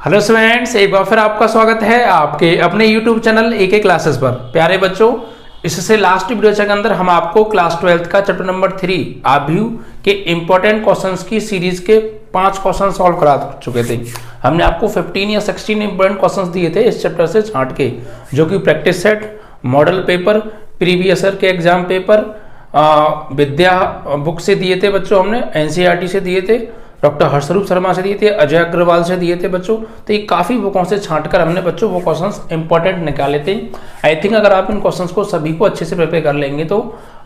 Hello students, एक बार फिर आपका स्वागत है आपके अपने YouTube चैनल एके क्लासेस पर। प्यारे बच्चों, इससे लास्ट वीडियो के अंदर हम आपको क्लास 12th का चैप्टर नंबर 3 आव्यूह के इंपॉर्टेंट क्वेश्चंस की सीरीज के 5 क्वेश्चन सॉल्व करा चुके थे। हमने आपको 15 या 16 इंपॉर्टेंट क्वेश्चंस दिए थे इस चैप्टर से छांट के, जो कि practice set, model paper, previous year के एग्जाम पेपर, विद्या बुक से दिए थे बच्चों, हमने एनसीईआरटी से दिए थे, डॉक्टर हर्षरूप शर्मा से दिए थे, अजय अग्रवाल से दिए थे बच्चों। तो ये काफ़ी बुकों से छांटकर हमने बच्चों वो क्वेश्चंस इंपॉर्टेंट निकाले थे। आई थिंक अगर आप इन क्वेश्चंस को सभी को अच्छे से प्रिपेयर कर लेंगे तो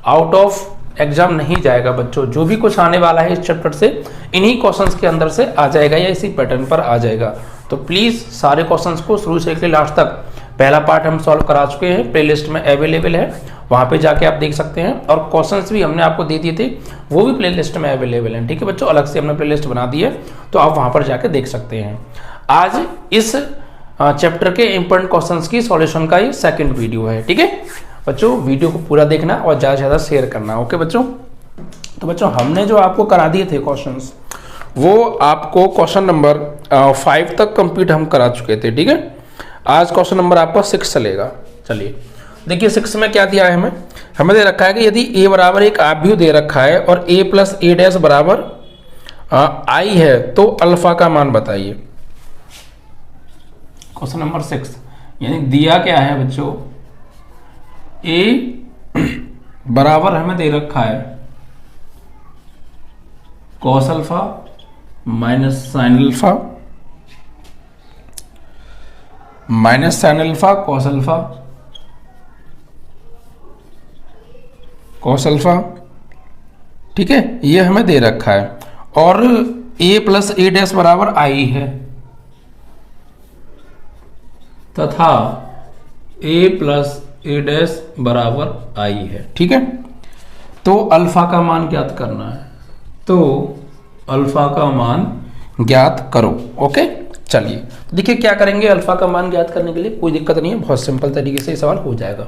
आउट ऑफ एग्जाम नहीं जाएगा बच्चों। जो भी कुछ आने वाला है इस चैप्टर से इन्हीं क्वेश्चंस के अंदर से आ जाएगा या इसी पैटर्न पर आ जाएगा। तो प्लीज़ सारे क्वेश्चंस को शुरू से लेकर लास्ट तक, पहला पार्ट हम सॉल्व करा चुके हैं, प्लेलिस्ट में अवेलेबल है, वहाँ पे जाके आप देख सकते हैं। और क्वेश्चंस भी हमने आपको दे दिए थे, वो भी प्लेलिस्ट में अवेलेबल हैं। ठीक है बच्चों, अलग से हमने प्लेलिस्ट बना दी है, तो आप वहाँ पर जाके देख सकते हैं। आज इस चैप्टर के इंपॉर्टेंट क्वेश्चंस की सॉल्यूशन का ये सेकंड वीडियो है। ठीक है बच्चों, वीडियो को पूरा देखना और ज़्यादा से ज़्यादा शेयर करना। ओके बच्चों, तो बच्चों हमने जो आपको करा दिए थे क्वेश्चंस, वो आपको क्वेश्चन नंबर 5 तक कंप्लीट हम करा चुके थे। ठीक है, आज क्वेश्चन नंबर आपका 6 चलेगा। चलिए देखिए 6 में क्या दिया है, हमें दे रखा है कि यदि a बराबर एक आव्यूह दे रखा है और a प्लस a डैश बराबर i है तो अल्फा का मान बताइए। क्वेश्चन नंबर 6 यानी दिया क्या है बच्चों, a बराबर हमें दे रखा है cos alpha minus sine alpha minus sine alpha cos alpha cos alpha. ठीक है, ये हमें दे रखा है और a प्लस a डैश बराबर i है तथा a प्लस a डैश बराबर i है। ठीक है, तो अल्फा का मान ज्ञात करना है, तो अल्फा का मान ज्ञात करो। ओके चलिए देखिए क्या करेंगे। अल्फा का मान ज्ञात करने के लिए कोई दिक्कत नहीं है, बहुत सिंपल तरीके से ये सवाल हो जाएगा,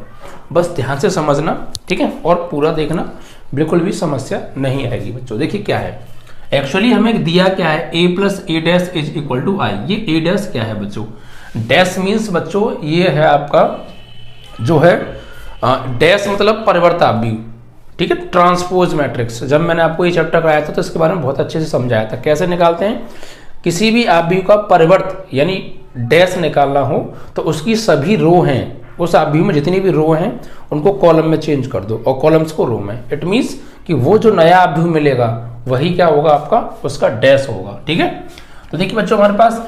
बस ध्यान से समझना। ठीक है, और पूरा देखना, बिल्कुल भी समस्या नहीं आएगी बच्चों। देखिए क्या है, एक्चुअली हमें दिया क्या है, a plus a dash is equal to i। ये a डैश क्या है बच्चों, डैश मीन्स बच्चों ये है आपका जो है डैश मतलब परिवर्त आव्यूह। ठीक है, ट्रांसपोज मैट्रिक्स। जब मैंने आपको ये चैप्टर कराया था तो इसके बारे में बहुत अच्छे से समझाया था, कैसे निकालते हैं। किसी भी आव्यूह का परिवर्त यानी डैश निकालना हो तो उसकी सभी रो हैं, उस आव्यूह में जितनी भी रो हैं उनको कॉलम में चेंज कर दो और कॉलम्स को रो में। इट मीन्स कि वो जो नया आव्यूह मिलेगा वही क्या होगा आपका, उसका डैश होगा। ठीक है, तो देखिए बच्चों हमारे पास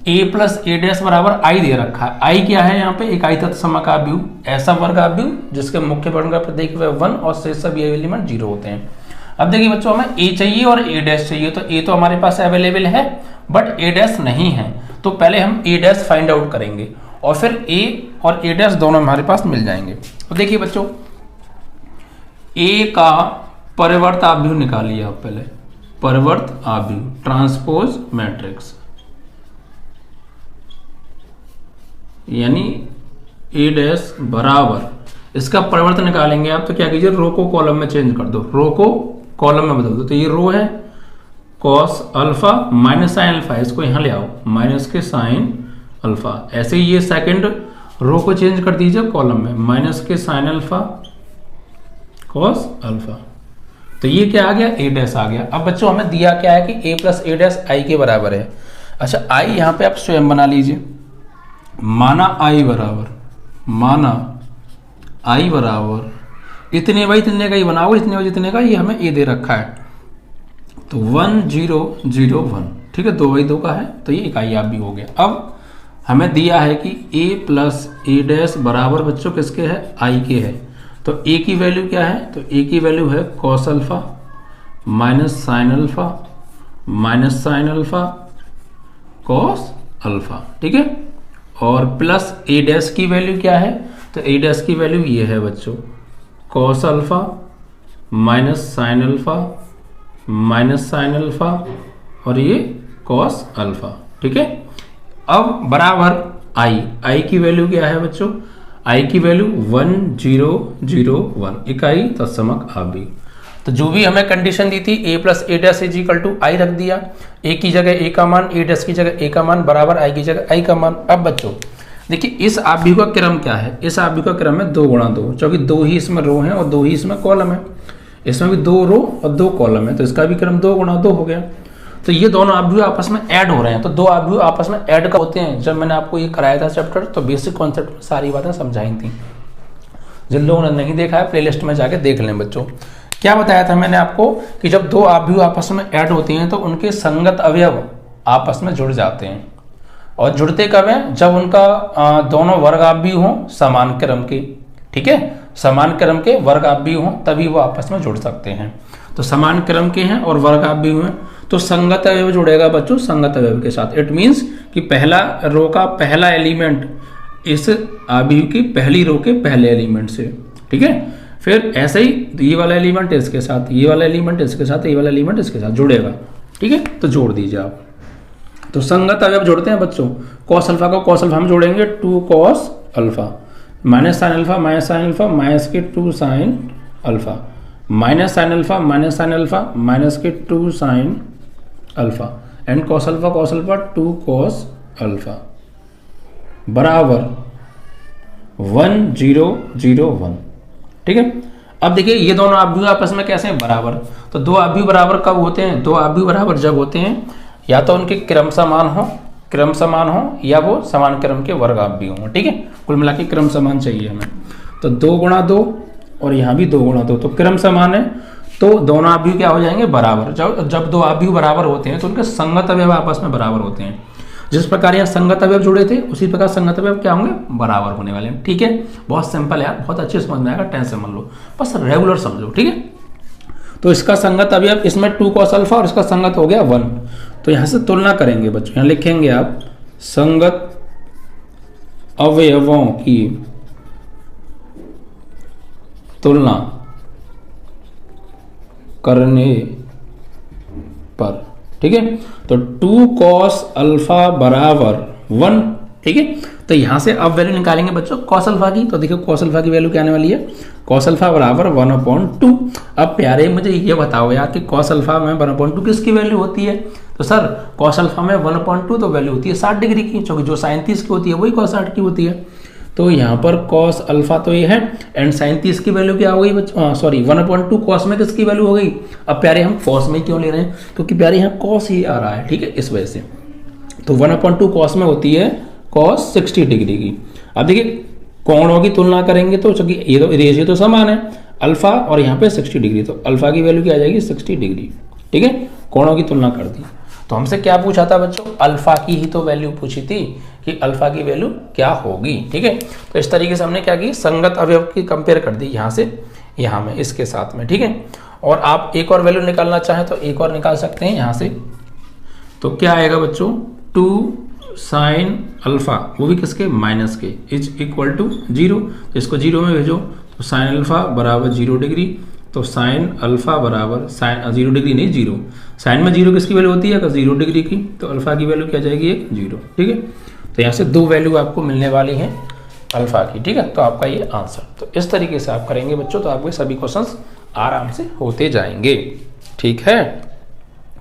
a प्लस a डैश बराबर i दे रखा है। i क्या है यहाँ पे, एक i तत्समक आव्यूह, ऐसा वर्ग आव्यूह जिसके मुख्य वर्ण का प्रतीक 1 और शेष सभी एलिमेंट 0 होते हैं। अब देखिए बच्चों हमें a चाहिए और a डैश चाहिए, तो a तो हमारे पास अवेलेबल है बट a डैश नहीं है, तो पहले हम a डैश फाइंड आउट करेंगे और फिर a और a डैश दोनों हमारे पास मिल जाएंगे। तो देखिए बच्चों a का परिवर्त आव्यूह निकालिए आप पहले, परिवर्त आव्यूह ट्रांसपोज मैट्रिक्स, यानी a डैश बराबर इसका परिवर्त निकालेंगे आप, तो क्या कीजिए रो को कॉलम में चेंज कर दो, रो को कॉलम में बदल दो। तो ये रो है cos alpha minus sine alpha, इसको यहां ले आओ माइनस के साइन अल्फा। ऐसे ही ये सेकंड रो को चेंज कर दीजिए कॉलम में, माइनस के साइन अल्फा कॉस अल्फा। तो ये क्या आ गया, a डैश आ गया। अब बच्चों हमें दिया क्या है कि a plus a dash i के बराबर है। अच्छा i यहां पे आप स्वयं बना लीजिए, माना i बराबर इतने बाई इतने का ही बनाओ, इतने बाई इतने का, ये हमें a दे रखा है तो 1 0 0 1। ठीक है, 2 बाई 2 का है तो ये इकाई आप भी हो गया। अब हमें दिया है कि a प्लस a डैश बराबर बच्चों किसके है, i के है। तो a की वैल्यू क्या है, तो a की वैल्यू है cos alpha minus sine alpha minus sine alpha cos alpha. ठीक है, और प्लस a डैश की वैल्यू क्या है, तो a डैश की वैल्यू ये है बच्चों cos alpha minus sine alpha minus sine alpha और ये कॉस अल्फा। ठीक है, अब बराबर i की वैल्यू क्या है बच्चों, i की वैल्यू 1 0 0 1, इकाई तत्समक आव्यूह। तो जो भी हमें कंडीशन दी थी a plus A dash is equal to I रख दिया, a की जगह a का मान, a डैश की जगह a का मान बराबर i की जगह i का मान। अब बच्चों देखिए इस आव्यूह का क्रम क्या है, इस आव्यूह का क्रम है 2 गुणा 2, क्योंकि 2 ही इसमें रो हैं और 2 ही इसमें कॉलम है, इसमें भी 2 रो और 2 कॉलम है, तो इसका भी क्रम 2 गुणा 2 हो गया। तो ये दोनों आव्यूह आपस में ऐड हो रहे हैं, तो 2 आव्यूह आपस में ऐड का होते हैं। जब मैंने आपको ये कराया था चैप्टर तो बेसिक कॉन्सेप्ट में सारी बातें समझाई थी, जिन लोगों ने नहीं देखा है प्लेलिस्ट में जाके देख लें बच्चों। क्या बताया था मैंने आपको कि जब 2 आव्यूह आपस में ऐड होती हैं तो उनके संगत अवयव आपस में जुड़ जाते हैं, और जुड़ते कब हैं, जब उनका दोनों वर्गाव्यूह हों समान क्रम के, ठीक है, समान क्रम के वर्गाव्यूह हों तभी वो आपस में जुड़ सकते हैं। तो समान क्रम के हैं और वर्गाव्यूह हैं तो संगत अवयव जुड़ेगा बच्चों संगत अवयव के साथ। इट मीन्स कि पहला रो का पहला एलिमेंट इस आव्यूह की पहली रो के पहले एलिमेंट से, ठीक है। फिर ऐसे ही ये वाला एलिमेंट इसके साथ, ये वाला एलिमेंट इसके साथ, ये वाला एलिमेंट इसके साथ जुड़ेगा, ठीक है। तो जोड़ दीजिए आप। तो संगत अवयव जोड़ते हैं बच्चों, कॉस अल्फा को कॉस अल्फा हम जोड़ेंगे 2 cos alpha minus sine alpha minus के 2 sine alpha minus sine alpha minus के 2 sine alpha and cos alpha 2 cos alpha बराबर 1 0 0 1, ठीक है। अब देखिए ये दोनों आव्यूह आपस में कैसे हैं, बराबर। तो 2 आव्यूह बराबर कब होते हैं, 2 आव्यूह बराबर जब होते हैं या तो उनके क्रम समान हो या वो समान क्रम के वर्ग आव्यूह हो, ठीक है। कुल मिला के क्रम समान चाहिए हमें। तो 2 गुणा 2 और यहाँ भी 2 गुणा 2, तो क्रम समान है तो दोनों आव्यूह क्या हो जाएंगे, बराबर। जब 2 आव्यूह बराबर होते हैं तो उनके संगत अवयव आपस में बराबर होते हैं। जिस प्रकार यहाँ संगत अवयव जुड़े थे उसी प्रकार संगत अवयव क्या होंगे, बराबर होने वाले हैं, ठीक है। बहुत सिंपल है यार, बहुत अच्छे समझ में आएगा, टेंशन मत लो, बस रेगुलर समझो, ठीक है। तो इसका संगत अवयव इसमें 2 कॉस अल्फा और इसका संगत हो गया 1। तो यहाँ से तुलना करेंगे बच्चों, यहाँ लिखेंगे आप संगत अवयवों की तुलना करने पर, ठीक है। तो 2 कॉस अल्फा बराबर 1, ठीक है। तो यहां से अब वैल्यू निकालेंगे बच्चों कॉस अल्फा की। तो देखिए कॉस अल्फा की वैल्यू क्या आने वाली है, कॉस अल्फा बराबर 1/2। अब प्यारे मुझे ये बताओ यार कि कॉस अल्फा में 1/2 किसकी वैल्यू होती है। तो सर कॉस अल्फा में 1/2 तो वैल्यू होती है 60 डिग्री की, क्योंकि जो sin 30 की होती है वही कॉस 60 की होती है। तो यहाँ पर कॉस अल्फा तो ये है एंड sin 30 की वैल्यू क्या हो गई बच्चों, सॉरी 1/2 कॉस में किसकी वैल्यू हो गई। अब प्यारे हम कॉस में क्यों ले रहे हैं, क्योंकि प्यारे यहाँ कॉस ही आ रहा है, ठीक है, इस वजह से। तो 1/2 कॉस में होती है कॉस 60 डिग्री की। अब देखिए कोणों की तुलना करेंगे तो चूंकि ये तो रेशियो तो समान है, अल्फा और यहाँ पे 60 डिग्री, तो अल्फा की वैल्यू क्या आ जाएगी 60 डिग्री, ठीक है। कोणों की तुलना कर दी। तो हमसे क्या पूछा था बच्चों, अल्फा की ही तो वैल्यू पूछी थी कि अल्फा की वैल्यू क्या होगी, ठीक है। तो इस तरीके से हमने क्या की, संगत अवयव की कंपेयर कर दी यहाँ से यहाँ में इसके साथ में, ठीक है। और आप एक और वैल्यू निकालना चाहें तो एक और निकाल सकते हैं यहाँ से। तो क्या आएगा बच्चों 2 साइन अल्फा, वो भी किसके, माइनस के, इज इक्वल टू 0। तो इसको 0 में भेजो तो साइन अल्फा बराबर 0 डिग्री। तो साइन अल्फा बराबर साइन 0 डिग्री नहीं 0, साइन में 0 किसकी वैल्यू होती है, 0 डिग्री की। तो अल्फा की वैल्यू क्या जाएगी 0, ठीक है। तो यहाँ से 2 वैल्यू आपको मिलने वाली हैं अल्फा की, ठीक है। तो आपका ये आंसर, तो इस तरीके से आप करेंगे बच्चों तो आपके सभी क्वेश्चंस आराम से होते जाएंगे, ठीक है।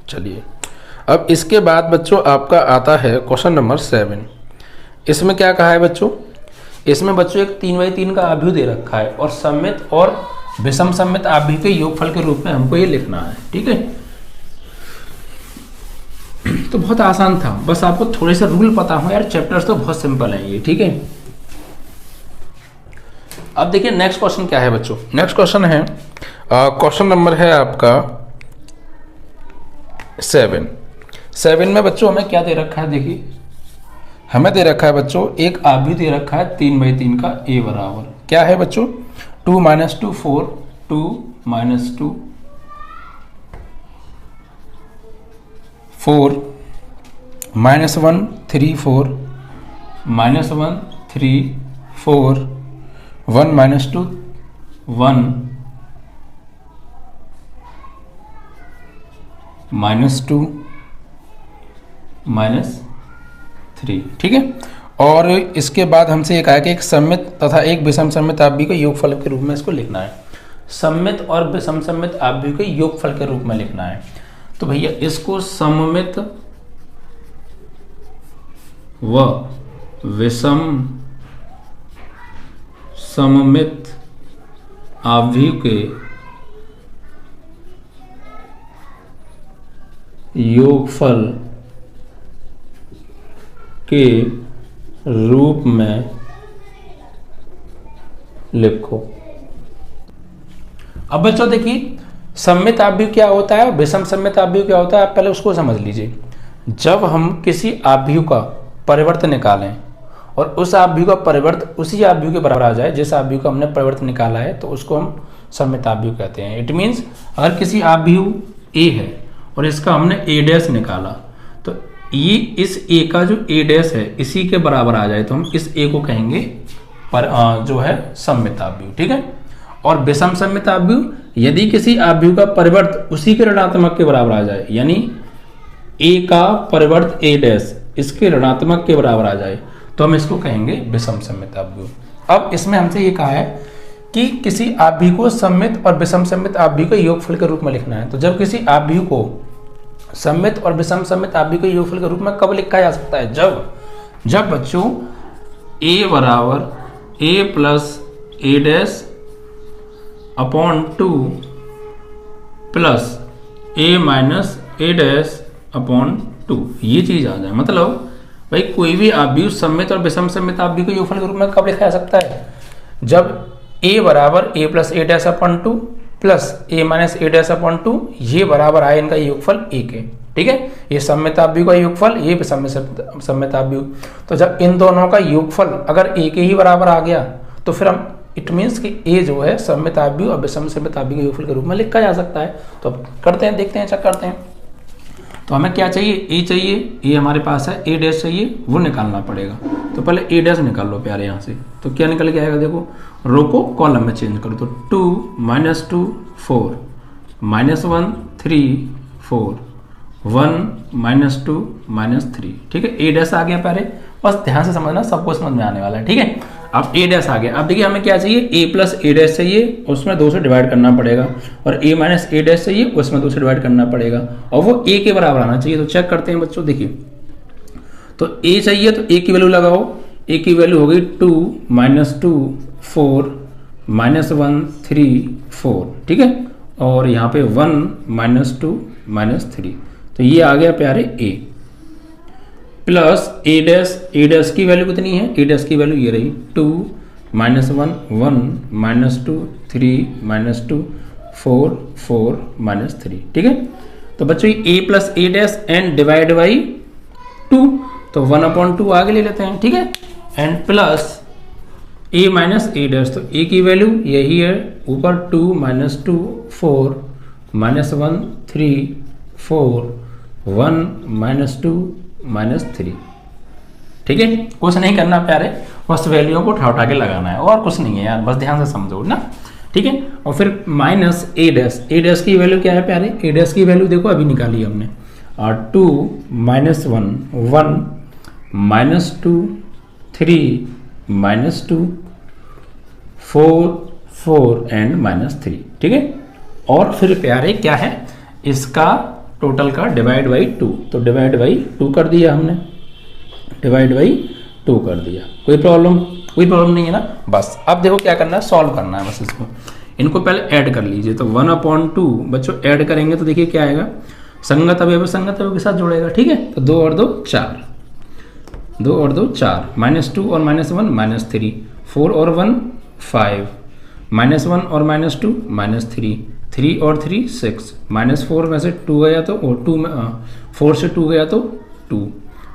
चलिए अब इसके बाद बच्चों आपका आता है क्वेश्चन नंबर 7। इसमें क्या कहा है बच्चों, इसमें बच्चों एक 3/3 का आव्यूह दे रखा है और सममित और विषम सममित आव्यूह के योगफल के रूप में हमको ये लिखना है, ठीक है। तो बहुत आसान था, बस आपको थोड़े से रूल पता हो यार, चैप्टर्स तो बहुत सिंपल हैं ये, ठीक है। अब देखिए नेक्स्ट क्वेश्चन क्या है बच्चों, नेक्स्ट क्वेश्चन है क्वेश्चन नंबर है आपका 7 में बच्चों हमें क्या दे रखा है, देखिए हमें दे रखा है बच्चों एक आव्यूह दे रखा है 3/3 का a बराबर क्या है बच्चों 2 - 2 4 2 - 2 4 -1 3 4 -1 3 4 1 - 2 1 -2 -3, ठीक है। और इसके बाद हमसे ये कहा कि एक सममित तथा एक विषम सममित आव्यूह के योगफल के रूप में इसको लिखना है। सममित और विषम सममित आव्यूह के योगफल के रूप में लिखना है। तो भैया इसको सममित व विषम सममित आव्यूह के योगफल के रूप में लिखो। अब बच्चों देखिए सममित आव्यूह क्या होता है और विषम सममित आव्यूह क्या होता है, आप पहले उसको समझ लीजिए। जब हम किसी आव्यूह का परिवर्त निकालें और उस आव्यूह का परिवर्त उसी आव्यूह के बराबर आ जाए जिस आव्यूह का हमने परिवर्त निकाला है, तो उसको हम सममित आव्यूह कहते हैं। इट मीन्स अगर किसी आव्यूह ए है और इसका हमने ए डैश निकाला, तो ये इस ए का जो ए डैश है इसी के बराबर आ जाए तो हम इस ए को कहेंगे पर जो है सममित आव्यूह। ठीक है। और विषम सममित आव्यूह यदि किसी आव्यूह का परिवर्त उसी के ऋणात्मक के बराबर आ जाए, यानी ए का परिवर्त ए डैश इसके ऋणात्मक के बराबर आ जाए, तो हम इसको कहेंगे विषम सममित आव्यूह। अब इसमें हमसे ये कहा है कि किसी आव्यूह को सममित और विषम सममित आव्यूह के योगफल के रूप में लिखना है। तो जब किसी आव्यूह को सममित और विषम सममित आव्यूह के योगफल के रूप में कब लिखा जा सकता है? जब बच्चों a बराबर a plus A dash upon 2 plus a minus A dash upon 2 ये चीज आ जाए। मतलब भाई कोई भी आव्यूह सममित और विषम सममित आव्यूह के योगफल के रूप में कब लिखा जा सकता है? जब a बराबर a plus A dash upon 2 plus a minus A dash upon 2 ये बराबर आए इनका योगफल a के। ठीक है। ये सममित आव्यूह का योगफल, ये विषम सममित आव्यूह। तो जब इन दोनों का योगफल अगर a के ही बराबर आ गया तो फिर हम इट मीन्स कि a जो है सममित आव्यूह और विषम सममित आव्यूह के योगफल के रूप में लिखा जा सकता है। तो अब करते हैं, देखते हैं, चेक करते हैं। तो हमें क्या चाहिए? a चाहिए, a हमारे पास है, a डैश चाहिए, वो निकालना पड़ेगा। तो पहले a डैश निकाल लो प्यारे यहाँ से। तो क्या निकल के आएगा? देखो रो को कॉलम में चेंज करो। तो 2 माइनस 2 4 माइनस 1 3 4 1 माइनस 2 माइनस 3। ठीक है। a डैश आ गया प्यारे, बस ध्यान से समझना, सबको समझ में आने वाला है। ठीक है। अब a डैश आ गया। अब देखिए हमें क्या चाहिए? a प्लस ए डैश चाहिए, उसमें 2 से डिवाइड करना पड़ेगा, और a माइनस ए डैश चाहिए, उसमें 2 से डिवाइड करना पड़ेगा, और वो a के बराबर आना चाहिए। तो चेक करते हैं बच्चों। देखिए तो a चाहिए तो a की वैल्यू लगाओ। a की वैल्यू हो गई 2 माइनस 2 4 माइनस 1 3 4। ठीक है। और यहाँ पे 1 माइनस 2 माइनस 3। तो ये आ गया प्यारे a प्लस ए डैश की वैल्यू कितनी है? ए डैश की वैल्यू ये रही 2 माइनस 1 1 माइनस 2 3 माइनस 2 4 4 माइनस 3। ठीक है। तो बच्चों ये a plus A dash and divide by 2, तो 1 अपॉन 2 आगे ले लेते हैं। ठीक है। And plus a minus A dash, तो a की वैल्यू यही है ऊपर 2 माइनस 2 4 माइनस 1 3 4 1 माइनस 2 माइनस 3। ठीक है। कुछ नहीं करना प्यारे, बस वैल्यूओं को उठा के लगाना है, और कुछ नहीं है यार, बस ध्यान से समझो ना। ठीक है। और फिर माइनस ए डैश की वैल्यू क्या है प्यारे? ए डैश की वैल्यू देखो अभी निकाली हमने, और 2 minus 1 1 minus 2 3 minus 2 4 4 and minus 3। ठीक है। और फिर प्यारे क्या है इसका टोटल का डिवाइड बाई 2, तो डिवाइड बाई 2 कर दिया हमने, डिवाइड बाई 2 कर दिया। कोई प्रॉब्लम नहीं है ना। बस अब देखो क्या करना है, सॉल्व करना है बस इसको। इनको पहले ऐड कर लीजिए। तो 1 अपॉन 2 बच्चों ऐड करेंगे तो देखिए क्या आएगा, संगत अवयव के साथ जोड़ेगा। ठीक है। तो 2 और 2 4, 2 और 2 4, माइनस 2 और माइनस 1 माइनस 3, 4 और 1 5, माइनस 1 और माइनस 2 माइनस 3, 3 और 3 6, माइनस 4 में से 2 गया तो 2 में 4 से 2 गया तो 2,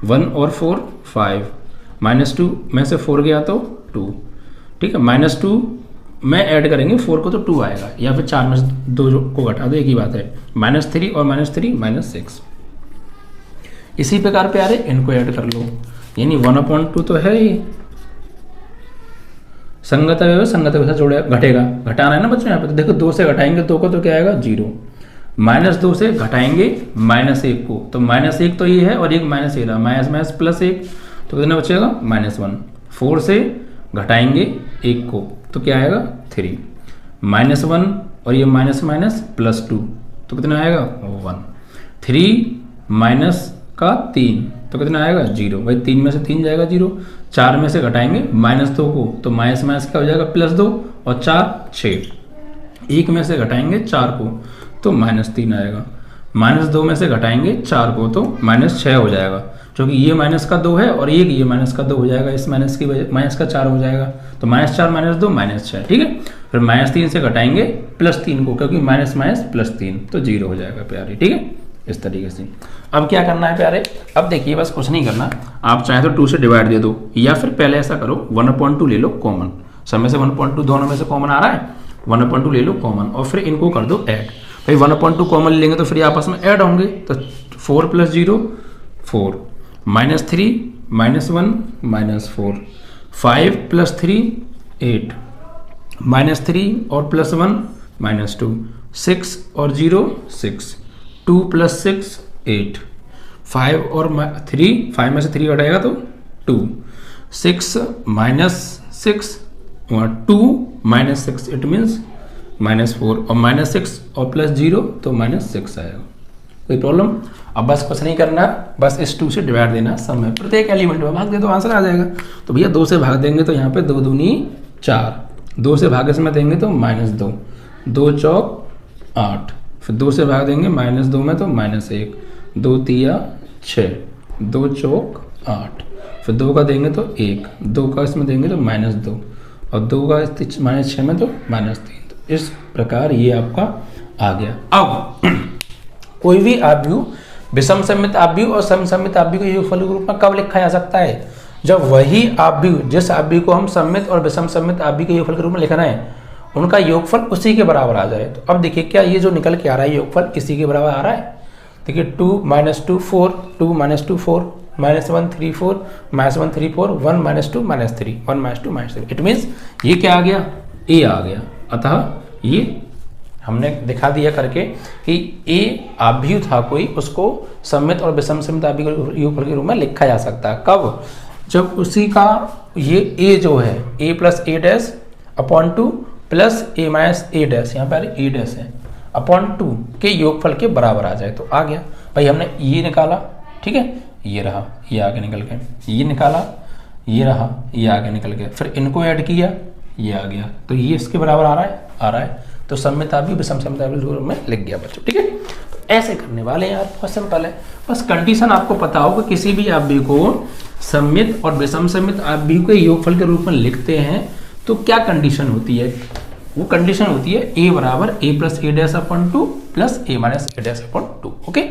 1 और 4 5, माइनस 2 में से 4 गया तो 2। ठीक है। माइनस 2 में ऐड करेंगे 4 को तो 2 आएगा, या फिर 4 में से 2 को घटा दो, एक ही बात है। माइनस 3 और माइनस 3 माइनस 6। इसी प्रकार प्यारे इनको ऐड कर लो, यानी 1/2 तो है ये संगत अवयव से जोड़े घटेगा, घटाना है ना बच्चों यहाँ पे। तो देखो 2 से घटाएंगे 2 को तो क्या आएगा 0, माइनस 2 से घटाएंगे -1 को, तो -1 तो ये है और एक माइनस ये रहा, माइनस प्लस 1 तो कितना बचेगा -1। 4 से घटाएंगे 1 को तो क्या आएगा 3, -1 और ये माइनस माइनस प्लस 2 तो कितना आएगा 1। 3 माइनस का 3 तो कितना आएगा 0। भाई 3 में से 3 जाएगा 0, 4 में से घटाएंगे -2 को तो माइनस माइनस क्या हो जाएगा +2 और 4 6। 1 में से घटाएंगे 4 को तो -3 आएगा, -2 में से घटाएंगे 4 को तो -6 हो जाएगा, क्योंकि ये -2 है और ये -2 हो जाएगा, इस माइनस की वजह माइनस का 4 हो जाएगा तो -4 -2 -6। ठीक है, फिर -3 से घटाएंगे +3 को, क्योंकि माइनस माइनस +3 तो 0 हो जाएगा प्यारे। ठीक है, इस तरीके से। अब क्या करना है प्यारे, अब देखिए बस कुछ नहीं करना, आप चाहे तो 2 से डिवाइड दे दो, या फिर पहले ऐसा करो 1/2 ले लो कॉमन, सब में से 1/2 दोनों में से कॉमन आ रहा है, 1/2 ले लो कॉमन और फिर इनको कर दो ऐड। भाई 1/2 कॉमन लेंगे तो फिर आपस में ऐड होंगे, तो 4 + 0 4, -3 -1 -4, 5 + 3 8, -3 और +1 -2, 6 और 0 6, 2 + 6 8, 5 और 3, 5 में से 3 घटाएगा तो 2, 6 - 6 और 2 - 6 इट मीन्स -4 और -6 और +0 तो -6 आएगा। कोई प्रॉब्लम? अब बस कुछ नहीं करना, बस इस 2 से डिवाइड देना, सब में प्रत्येक एलिमेंट में भाग दे तो आंसर आ जाएगा। तो भैया 2 से भाग देंगे तो यहाँ पे 2 दूनी 4, 2 से भाग इसमें देंगे तो -2, 2 चौक 8, फिर 2 से भाग देंगे -2 में तो -1, 2 तिया 6, 2 चौक 8, फिर 2 का देंगे तो 1, 2 का इसमें देंगे तो -2 और 2 का -6 में तो -3। तो इस प्रकार ये आपका आ गया। अब कोई भी आव्यूह विषम सममित आव्यूह और समसम्मित आव्यूह के योगफल के रूप में कब लिखा जा सकता है? जब वही आव्यूह, जिस आव्यूह को हम सममित और विषम सममित आव्यूह के योगफल के रूप में लिख रहे हैं, उनका योगफल उसी के बराबर आ जाए। तो अब देखिए क्या ये जो निकल के आ रहा है योगफल इसी के बराबर आ रहा है। देखिए 2 - 2 4, 2 - 2 4, -1 3 4, -1 3 4, 1 - 2 -3, 1 - 2 -3। इट मीन्स ये क्या आ गया? ए आ गया। अतः ये हमने दिखा दिया करके कि ए आव्यूह था कोई, उसको सममित और विषम सममित आव्यूह के योगफल के रूप में लिखा जा सकता है। कब? जब उसी का ये ए जो है a + a'/2 plus a - a', यहाँ पर a' है, /2 के योगफल के बराबर आ जाए तो आ गया। भाई हमने ये निकाला, ठीक है, ये रहा, ये आगे निकल गया, ये निकाला, ये रहा, ये आगे निकल गया, फिर इनको ऐड किया, ये आ गया, तो ये इसके बराबर आ रहा है, तो सममित आव्यूह विषम सममित आव्यूह के रूप में लिख गया बच्चों। ठीक है, तो ऐसे करने वाले हैं यार, बहुत सिंपल है। बस कंडीशन आपको पता हो कि किसी भी आव्यूह को सममित और विषम सममित आव्यूह के योगफल के रूप में लिखते हैं तो क्या कंडीशन होती है? वो कंडीशन होती है a = a + a'/2 plus a - a'/2। Okay,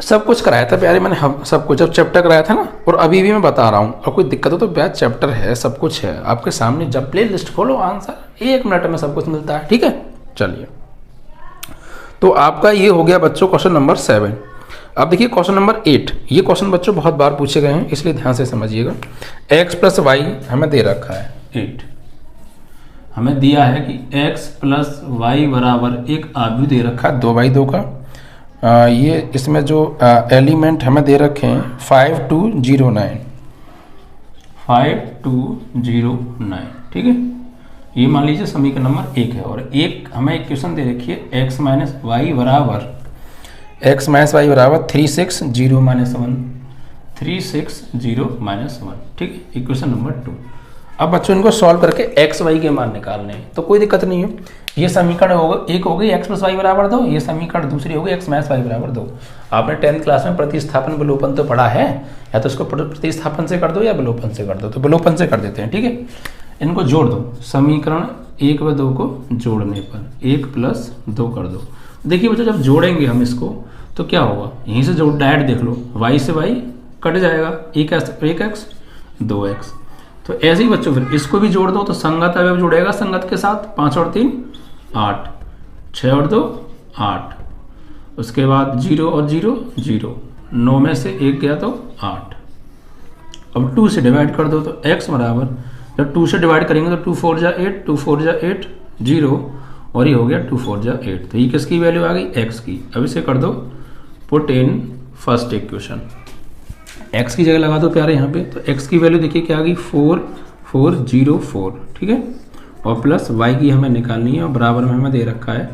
सब कुछ कराया था प्यारे मैंने, हम सब कुछ जब चैप्टर कराया था ना, और अभी भी मैं बता रहा हूँ, और कोई दिक्कत हो तो प्यार चैप्टर है, सब कुछ है आपके सामने, जब प्ले लिस्ट खोलो आंसर 1 मिनट में सब कुछ मिलता है। ठीक है, चलिए, तो आपका ये हो गया बच्चों क्वेश्चन नंबर 7। अब देखिए क्वेश्चन नंबर 8, ये क्वेश्चन बच्चों बहुत बार पूछे गए हैं, इसलिए ध्यान से समझिएगा। x + y हमें दे रखा है 8, हमें दिया है कि x + y बराबर एक आव्यूह दे रखा है 2/2 का। ये इसमें जो एलिमेंट हमें दे रखे हैं 5 2 0 9, 5 2 0 9, ठीक है, ये मान लीजिए समीकरण नंबर 1 है। और एक हमें इक्वेशन दे रखी है x - y बराबर 3 6 0 - 1, 3 6 0 - 1, ठीक है, इक्वेशन नंबर 2। अब बच्चों इनको सॉल्व करके x y के मान निकालने हैं, तो कोई दिक्कत नहीं है। ये समीकरण होगा, एक हो गई x + y बराबर 2, ये समीकरण दूसरी होगी x - y बराबर 2। आपने 10th क्लास में प्रतिस्थापन विलोपन तो पढ़ा है, या तो इसको प्रतिस्थापन से कर दो या विलोपन से कर दो, तो विलोपन से कर देते हैं। ठीक है, इनको जोड़ दो, समीकरण 1 व 2 को जोड़ने पर 1 + 2 कर दो। देखिए बच्चों जब जोड़ेंगे हम इसको तो क्या होगा, यहीं से जोड़ डायरेक्ट देख लो, y से y कट जाएगा, 1x 2x। तो ऐसे ही बच्चों फिर इसको भी जोड़ दो, तो संगत अवयव जुड़ेगा संगत के साथ, 5 और 3 8, 6 और 2 8, उसके बाद 0 और 0 0, 9 में से 1 गया तो 8। अब 2 से डिवाइड कर दो, तो x बराबर, जब 2 से डिवाइड करेंगे तो 2 4 जा 8, 2 4 जा 8 0, और ये हो गया 2 4 जा 8। तो ये किसकी वैल्यू आ गई? x की। अब इसे कर दो put in first equation, x की जगह लगा दो प्यारे यहाँ पे, तो x की वैल्यू देखिए क्या आ गई 4 4 0 4, ठीक है, और प्लस y की हमें निकालनी है और बराबर में हमें दे रखा है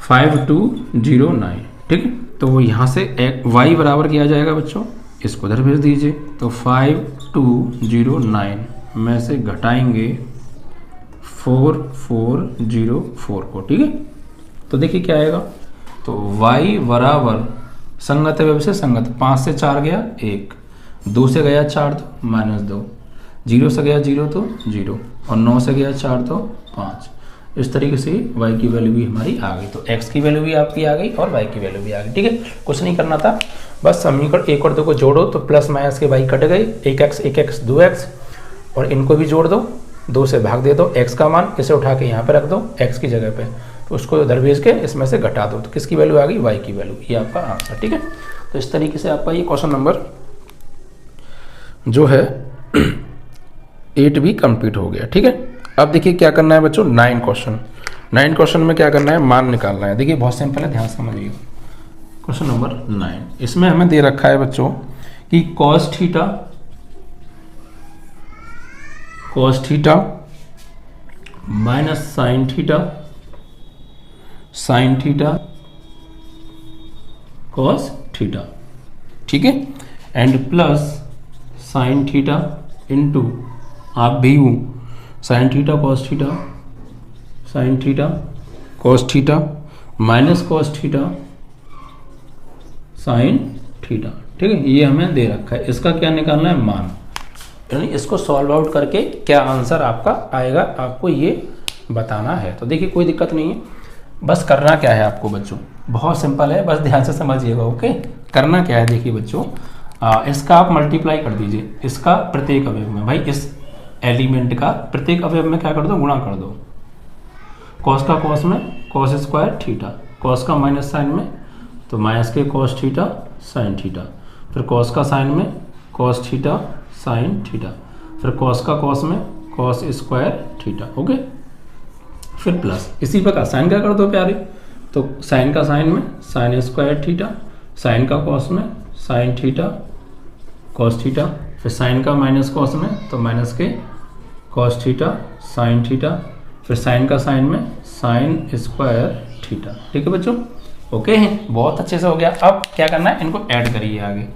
5209। ठीक है, तो यहाँ से y बराबर किया जाएगा बच्चों, इसको उधर भेज दीजिए। तो 5209 में से घटाएंगे 4404 को। ठीक है, तो देखिए क्या आएगा, तो y बराबर संगत अवयव से संगत, 5 से 4 गया 1, 2 से गया 4 तो -2, 0 से गया 0 तो 0, और 9 से गया 4 तो 5। इस तरीके से y की वैल्यू भी हमारी आ गई। तो x की वैल्यू भी आपकी आ गई और y की वैल्यू भी आ गई। ठीक है, कुछ नहीं करना था, बस समीकरण 1 और 2 को जोड़ो तो प्लस माइनस के y कट गए, 1x 2x, और इनको भी जोड़ दो, 2 से भाग दे दो, x का मान इसे उठा के यहाँ पे रख दो x की जगह पे, तो उसको उधर भेज के इसमें से घटा दो, तो किसकी वैल्यू आ गई, y की वैल्यू। ये आपका आंसर। ठीक है, तो इस तरीके से आपका ये क्वेश्चन नंबर जो है 8 भी कंप्लीट हो गया। ठीक है, अब देखिए क्या करना है बच्चों, 9 क्वेश्चन में क्या करना है, मान निकालना है। देखिए बहुत सिंपल है, ध्यान समझिए। क्वेश्चन नंबर 9, इसमें हमें दे रखा है बच्चों कि cos theta minus sin theta cos theta. ठीक है, and plus sin theta into आप भी sin theta cos theta minus cos theta sin theta. ठीक है, ये हमें दे रखा है, इसका क्या निकालना है, मान, यानी इसको सॉल्व आउट करके क्या आंसर आपका आएगा आपको ये बताना है। तो देखिए कोई दिक्कत नहीं है, बस करना क्या है आपको बच्चों, बहुत सिंपल है, बस ध्यान से समझिएगा। ओके, करना क्या है, देखिए बच्चों, इसका आप मल्टीप्लाई कर दीजिए, इसका प्रत्येक अवयव में, भाई इस एलिमेंट का प्रत्येक अवयव में क्या कर दो, गुणा कर दो। कॉस का कॉस में कॉस स्क्वायर थीटा, कॉस का माइनस साइन में तो माइनस के कॉस थीटा साइन थीटा, फिर कॉस का साइन में कॉस थीटा साइन थीटा, फिर कॉस का कॉस में कॉस स्क्वायर थीटा। ओके, फिर प्लस इसी प्रकार साइन का कर दो प्यारे, तो साइन का साइन में साइन स्क्वायर थीटा, साइन का कॉस में साइन थीटा कॉस थीटा, फिर साइन का माइनस कॉस में तो माइनस के कॉस थीटा साइन थीटा, फिर साइन का साइन में साइन स्क्वायर थीटा। ठीक है बच्चों, ओके है, बहुत अच्छे से हो गया। अब क्या करना है, इनको ऐड करिए आगे।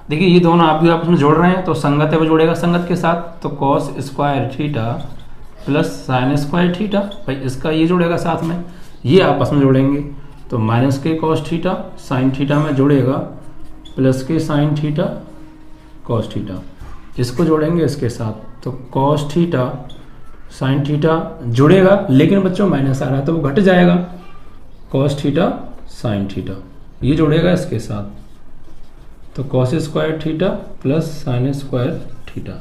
देखिए ये दोनों आप भी आपस में जोड़ रहे हैं, तो संगत है वो जोड़ेगा संगत के साथ, तो cos square theta plus sine square theta, भाई इसका ये जोड़ेगा साथ में, ये आपस में जोड़ेंगे, तो माइनस के कॉस थीटा साइन थीटा में जोड़ेगा प्लस के साइन थीटा कॉस थीटा, इसको जोड़ेंगे इसके साथ, तो कॉस थीटा साइन थीटा जुड़ेगा, लेकिन बच्चों माइनस आ रहा है तो वो घट जाएगा, कॉस थीटा साइन थीटा, ये जोड़ेगा इसके साथ, तो cos square theta plus sine square theta.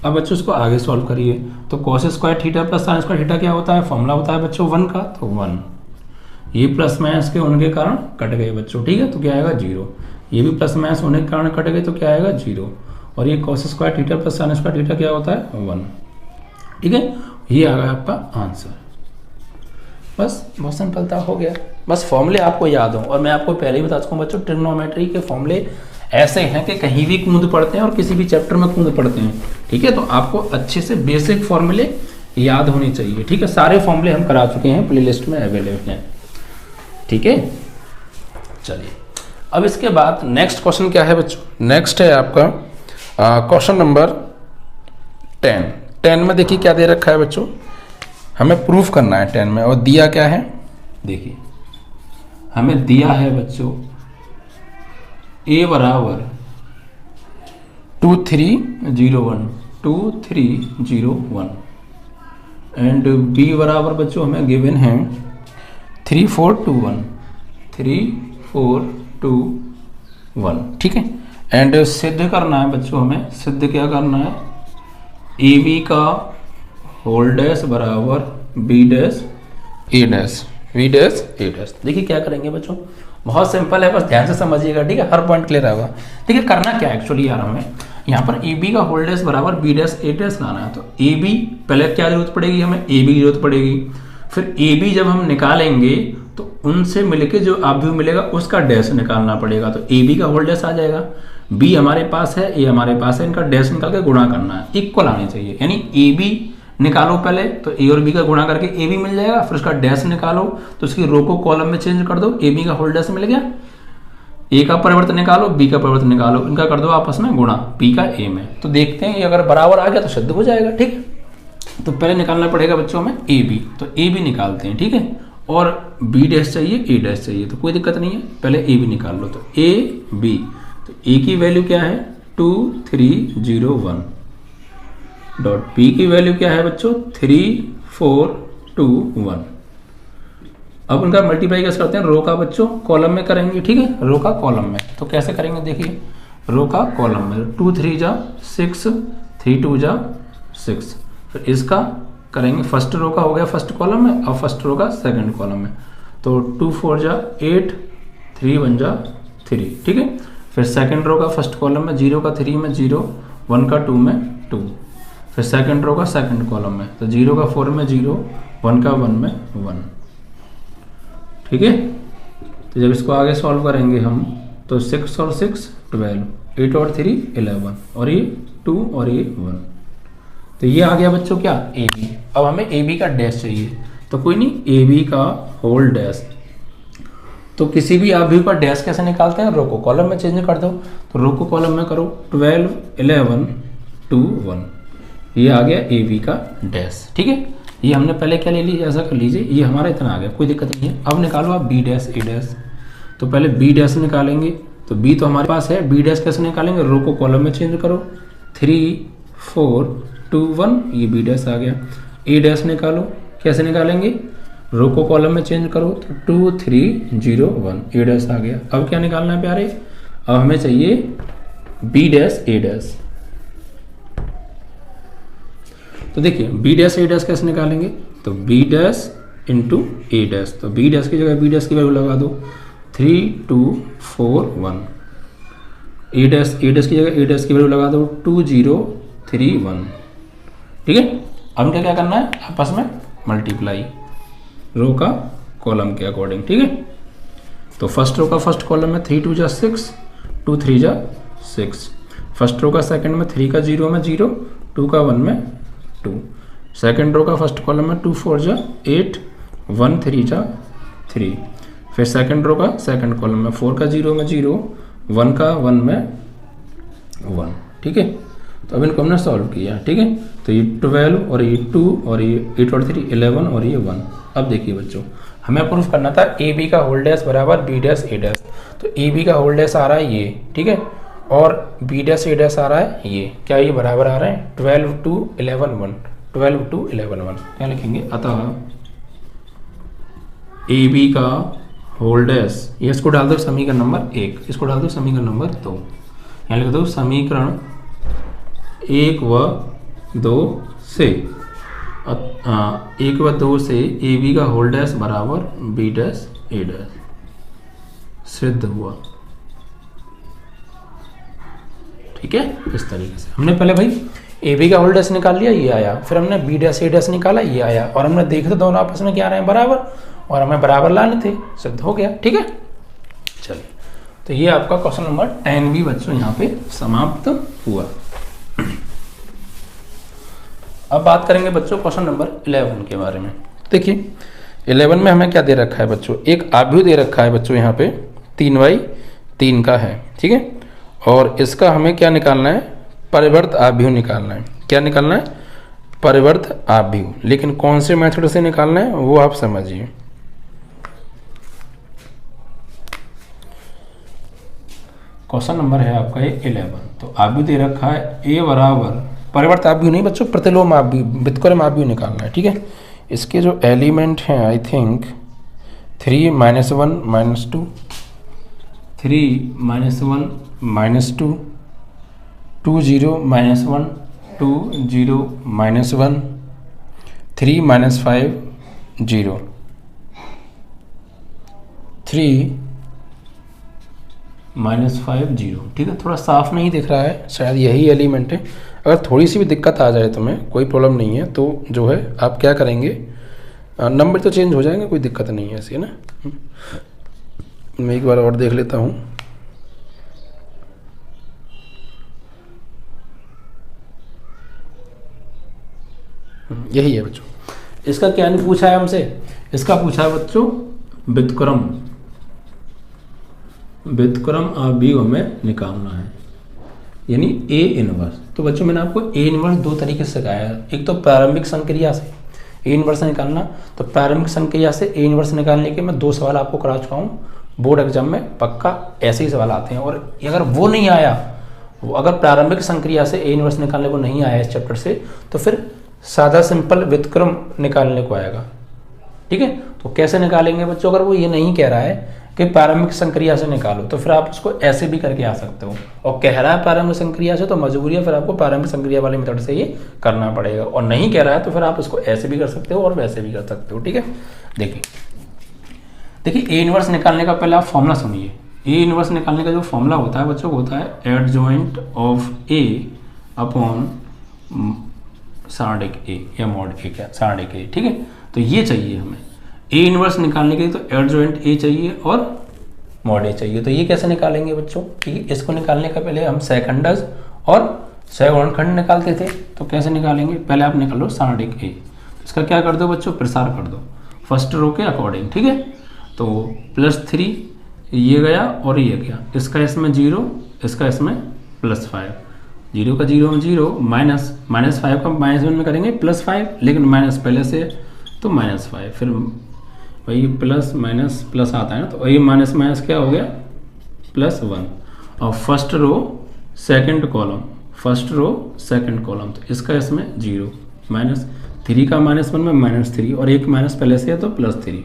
अब बच्चों इसको आगे सॉल्व करिए, तो cos square theta plus sine square theta क्या होता है, फॉर्मूला होता है बच्चों 1 का, तो 1, ये प्लस माइनस के होने के कारण कट गए बच्चों। ठीक है, तो क्या आएगा 0, ये भी प्लस माइनस होने के कारण कट गए, तो क्या आएगा 0, और ये cos square theta plus sine square theta क्या होता है 1। ठीक है, ये आ गया आपका आंसर। बस बहुत सिंपलता हो गया, बस फॉर्मूले आपको याद हो। और मैं आपको पहले ही बता चुका हूँ बच्चों, ट्रिग्नोमेट्री के फॉर्मूले ऐसे हैं कि कहीं भी कूद पड़ते हैं और किसी भी चैप्टर में कूद पड़ते हैं। ठीक है, तो आपको अच्छे से बेसिक फॉर्मूले याद होने चाहिए। ठीक है, सारे फॉर्मूले हम करा चुके हैं, प्लेलिस्ट में अवेलेबल हैं। ठीक है, चलिए अब इसके बाद नेक्स्ट क्वेश्चन क्या है बच्चों, नेक्स्ट है आपका क्वेश्चन नंबर 10 में देखिए क्या दे रखा है बच्चों, हमें प्रूफ करना है 10 में, और दिया क्या है, देखिए हमें दिया है बच्चों a बराबर 2301 एंड b बराबर बच्चों हमें गिवन है 3421। ठीक है, एंड सिद्ध करना है बच्चों, हमें सिद्ध क्या करना है, ए बी का होल डैश बराबर B dash A dash V dash A dash. देखिए क्या करेंगे बच्चों, बहुत सिंपल है, बस ध्यान से समझिएगा। ठीक है, हर पॉइंट क्लियर होगा। देखिए करना क्या है एक्चुअली यार, हमें यहाँ पर ए बी का होल डैश बराबर बी डैश ए डैश लाना है। तो ए बी पहले क्या जरूरत पड़ेगी, हमें ए बी की जरूरत पड़ेगी, फिर ए बी जब हम निकालेंगे तो उनसे मिलके जो अवयव मिलेगा उसका डैश निकालना पड़ेगा, तो ए बी का होल डैश आ जाएगा, बी हमारे पास है, ए हमारे पास है, इनका डैश निकाल के गुणा करना है, इक्वल आने चाहिए, यानी ए बी निकालो पहले, तो ए और बी का गुणा करके ए बी मिल जाएगा, फिर उसका डैश निकालो तो उसकी रो को कॉलम में चेंज कर दो, ए बी का होल डैश मिल गया। ए का परिवर्तन निकालो, बी का परिवर्तन निकालो, इनका कर दो आपस में गुणा, बी का ए में। तो देखते हैं ये अगर बराबर आ गया तो सिद्ध हो जाएगा। ठीक है, तो पहले निकालना पड़ेगा बच्चों में ए बी, तो ए बी निकालते हैं। ठीक है, और बी डैश चाहिए, ए डैश चाहिए, तो कोई दिक्कत नहीं है, पहले ए बी निकाल लो। तो ए बी, तो ए की वैल्यू क्या है 2301, डॉट बी की वैल्यू क्या है बच्चों 3421। अब उनका मल्टीप्लाई कैसे करते हैं, रो का बच्चों कॉलम में करेंगे। ठीक है, रो का कॉलम में, तो कैसे करेंगे देखिए, रो का कॉलम में 2 3 जा 6, 3 2 जा 6, फिर इसका करेंगे, फर्स्ट रो का हो गया फर्स्ट कॉलम में, और फर्स्ट रो का सेकंड कॉलम में, तो 2 4 जा 8, 3 1 जा 3। ठीक है, फिर सेकंड रो का फर्स्ट कॉलम में 0 का 3 में 0, 1 का 2 में 2, फिर सेकंड रो का सेकंड कॉलम में, तो 0 का 4 में 0, 1 का 1 में 1। ठीक है, तो जब इसको आगे सॉल्व करेंगे हम, तो 6 और 6 12, 8 और 3 11, और ये 2 और ये 1, तो ये आ गया बच्चों क्या ए बी। अब हमें ए बी का डैश चाहिए, तो कोई नहीं, ए बी का होल डैश, तो किसी भी आव्यूह का डैश कैसे निकालते हैं, रो को कॉलम में चेंज कर दो, तो रो को कॉलम में करो 12 11 2 1, ये आ गया ए बी का डैश। ठीक है, ये हमने पहले क्या ले लिया, ऐसा कर लीजिए, ये हमारा इतना आ गया, कोई दिक्कत नहीं है। अब निकालो आप बी डैश ए डैश, तो पहले बी डैश निकालेंगे, तो बी तो हमारे पास है, बी डैश कैसे निकालेंगे, रो को कॉलम में चेंज करो 3 4 2 1, ये बी डैश आ गया। ए डैश निकालो, कैसे निकालेंगे, रो को कॉलम में चेंज करो, तो 2 3 0 1, ए डैश आ गया। अब क्या निकालना है प्यारे, अब हमें चाहिए बी डैश ए डैश, तो देखिए बी डैश ए डैश कैसे निकालेंगे, तो बी डैश इंटू ए डैश, तो बी डैश की जगह बी डैश की वैल्यू लगा दो 3 2 4 1, ए डैश की जगह ए डैश की वैल्यू लगा दो 2 0 3 1। ठीक है, अब क्या क्या करना है, आपस में मल्टीप्लाई, रो का कॉलम के अकॉर्डिंग। ठीक है, तो फर्स्ट रो का फर्स्ट कॉलम में 3 2 जा 6, 2 3 जा 6, फर्स्ट रो का सेकंड में 3 का 0 में 0, 2 का 1 में 2, सेकंड रो का फर्स्ट कॉलम में 2 4 जा 8, 1 3 जा 3, फिर सेकंड रो का सेकंड कॉलम में 4 का 0 में 0, 1 का 1 में 1। ठीक है, तो अब इनको हमने सॉल्व किया। ठीक है, तो ये 12 और ये 2 और ये 8 और 3 11 और ये 1। अब देखिए बच्चों, हमें प्रूफ करना था ए बी का होल डैश बराबर बी डैश ए डैश, तो ए बी का होल डैश आ रहा है ये, ठीक है, और बी डैश ए डैश आ रहा है ये, क्या ये बराबर आ रहे हैं 12 2 11 1, 12 2 11 1। क्या लिखेंगे, अतः ए बी का होल डैश, ये इसको डाल दो समीकरण नंबर 1, इसको डाल दो समीकरण नंबर 2, यहाँ लिख दो समीकरण 1 व 2 से 1 व 2 से ए बी का होल डैश बराबर बी डैश ए डैश सिद्ध हुआ। ठीक है, इस तरीके से हमने पहले भाई ए बी का होल डैश निकाल लिया, ये आया, फिर हमने बी डैश ए डैश निकाला, ये आया, और हमने देखे तो दोनों आपस में क्या आ रहे हैं बराबर, और हमें बराबर लाने थे, सिद्ध हो गया। ठीक है, चलिए, तो ये आपका क्वेश्चन नंबर 10 भी बच्चों यहाँ पे समाप्त हुआ। अब बात करेंगे बच्चों क्वेश्चन नंबर 11 के बारे में। देखिए 11 में हमें क्या दे रखा है बच्चों, एक आव्यूह दे रखा है बच्चों यहाँ पे 3/3 का है। ठीक है, और इसका हमें क्या निकालना है, परिवर्त आव्यूह निकालना है। क्या निकालना है, परिवर्त आव्यूह, लेकिन कौन से मेथड से निकालना है वो आप समझिए। क्वेश्चन नंबर है आपका ये 11, तो आव्यूह दे रखा है ए बराबर, परिवर्त आव्यूह नहीं बच्चों, प्रतिलोम आव्यूह, व्युत्क्रम आव्यूह निकालना है। ठीक है, इसके जो एलिमेंट हैं आई थिंक 3 -1 -2, 3 -1 -2, 2 0 -1, 2 0 -1, 3 -5 0, 3 -5 0। ठीक है, थोड़ा साफ नहीं दिख रहा है, शायद यही एलिमेंट है। अगर थोड़ी सी भी दिक्कत आ जाए तुम्हें, कोई प्रॉब्लम नहीं है, तो जो है आप क्या करेंगे, नंबर तो चेंज हो जाएंगे, कोई दिक्कत नहीं है ऐसी, है ना। मैं एक बार और देख लेता हूँ। यही है बच्चों। इसका क्या नहीं पूछा है हमसे, इसका पूछा है बच्चों व्युत्क्रम अवयव हमें निकालना है, यानी ए इनवर्स। तो बच्चों मैंने आपको ए इनवर्स दो तरीके से सिखाया है। एक तो प्रारंभिक संक्रिया से ए इनवर्स निकालना, तो प्रारंभिक संक्रिया से ए इनवर्स निकालने के मैं 2 सवाल आपको करा चुका हूँ बोर्ड एग्जाम में, पक्का ऐसे ही सवाल आते हैं। और अगर वो नहीं आया, अगर प्रारंभिक संक्रिया से ए इनवर्स निकालने को नहीं आया इस चैप्टर से, तो फिर सादा सिंपल व्युत्क्रम निकालने को आएगा। ठीक है, तो कैसे निकालेंगे बच्चों? अगर वो ये नहीं कह रहा है कि प्रारंभिक संक्रिया से निकालो, तो फिर आप उसको ऐसे भी करके आ सकते हो। और कह रहा है प्रारंभिक संक्रिया से, तो मजबूरी है फिर आपको प्रारंभिक संक्रिया वाले मेथड से ये करना पड़ेगा। और नहीं कह रहा है तो फिर आप उसको ऐसे भी कर सकते हो और वैसे भी कर सकते हो। ठीक है, देखिए ए इनवर्स निकालने का पहले आप फॉर्मूला सुनिए। ए इनवर्स निकालने का जो फॉर्मूला होता है बच्चों, होता है एडजॉइंट ऑफ ए अपॉन सार्डिक ए या मॉड ए, क्या सार्डिक ए। ठीक है, तो ये चाहिए हमें ए इनवर्स निकालने के लिए, तो एडजॉइंट ए चाहिए और मॉड ए चाहिए। तो ये कैसे निकालेंगे बच्चों? ठीक है, इसको निकालने का पहले हम सेकंडज और सेकंड निकालते थे, तो कैसे निकालेंगे? पहले आप निकाल लो सार्डिक ए, इसका क्या कर दो बच्चों, प्रसार कर दो फर्स्ट रो के अकॉर्डिंग। ठीक है, तो +3 ये गया और ये गया, इसका इसमें 0, इसका इसमें +5, 0 का 0 में 0, -5 का -1 में करेंगे +5, लेकिन माइनस पहले से तो -5, फिर वही प्लस माइनस प्लस आता है ना, तो वही माइनस माइनस क्या हो गया +1। और first row second column, first row second column, तो इसका इसमें 0, -3 का -1 में -3 और एक माइनस पहले से है तो +3,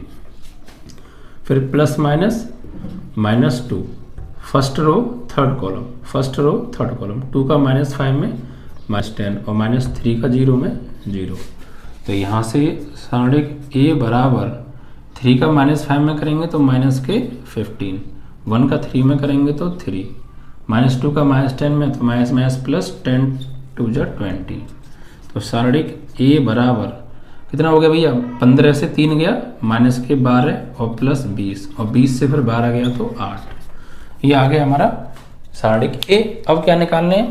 फिर plus minus -2, first row third column, first row third column, 2 का -5 में -10 और -3 का 0 में 0। तो यहाँ से सार्डिक ए बराबर 3 का -5 में करेंगे तो -15, 1 का 3 में करेंगे तो 3, -2 का -10 में तो -+10 2 20। तो सार्डिक ए बराबर कितना हो गया भैया? 15 से 3 गया, -12 और +20, और 20 से फिर 12 गया तो 8। ये आ गया हमारा सार्डिक ए। अब क्या निकालने हैं?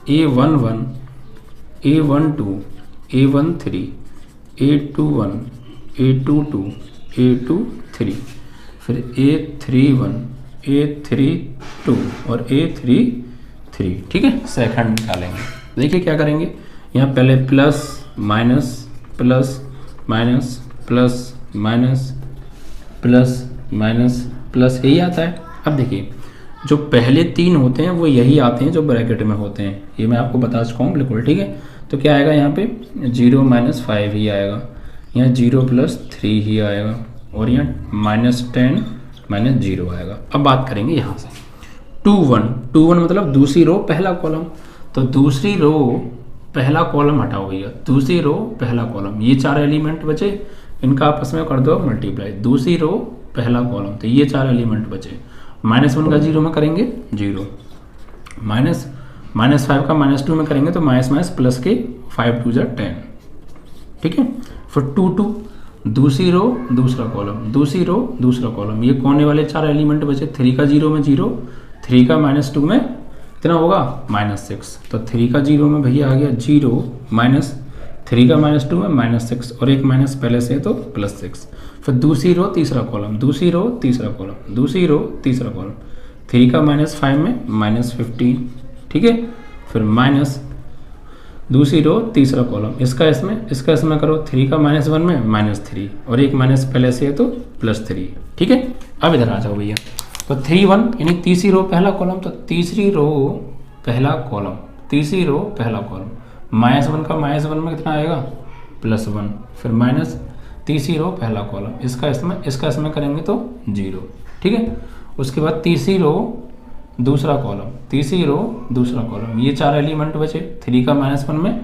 A11, A12, A13, A21, A22, A23, फिर A31, A32 और A33। ठीक है, सेकंड निकालेंगे। देखिए क्या करेंगे, यहाँ पहले plus minus plus minus plus minus plus minus plus, यही आता है। अब देखिए जो पहले 3 होते हैं वो यही आते हैं जो ब्रैकेट में होते हैं, ये मैं आपको बता चुका हूँ बिल्कुल। ठीक है, तो क्या आएगा यहाँ पे 0 -5 ही आएगा, यहाँ 0 + 3 ही आएगा, और यहाँ -10 -0 आएगा। अब बात करेंगे यहाँ से 2 1 मतलब दूसरी रो पहला कॉलम, तो दूसरी रो पहला कॉलम हटाओ भैया, दूसरी रो पहला कॉलम, ये 4 एलिमेंट बचे, इनका आपस में कर दो मल्टीप्लाई, दूसरी रो पहला कॉलम, तो ये 4 एलिमेंट बचे। -1 का 0 में करेंगे 0, -5 का -2 में करेंगे तो माइनस प्लस के 5 2 10। ठीक है, फिर 2 2 दूसरी रो दूसरा कॉलम, दूसरी रो दूसरा कॉलम, ये कोने वाले 4 एलिमेंट बचे। 3 का 0 में 0, 3 का -2 में कितना होगा -6, तो 3 का 0 में भैया आ गया 0, -3 का -2 में -6 और एक माइनस पहले से तो +6। फिर दूसरी रो तीसरा कॉलम, दूसरी रो तीसरा कॉलम, दूसरी रो तीसरा कॉलम, 3 का -5 में -15। ठीक है, फिर माइनस दूसरी रो तीसरा कॉलम, इसका इसमें करो, 3 का -1 में -3 और एक माइनस पहले से है तो +3। ठीक है, अब इधर आ जाओ भैया, तो 3 1 यानी तीसरी रो पहला कॉलम, तो तीसरी रो पहला कॉलम, तीसरी रो पहला कॉलम, -1 का -1 में कितना आएगा +1, फिर माइनस तीसरी रो पहला कॉलम, इसका इसमें करेंगे तो 0। ठीक है, उसके बाद तीसरी रो दूसरा कॉलम, तीसरी रो दूसरा कॉलम, ये 4 एलिमेंट बचे। 3 का -1 में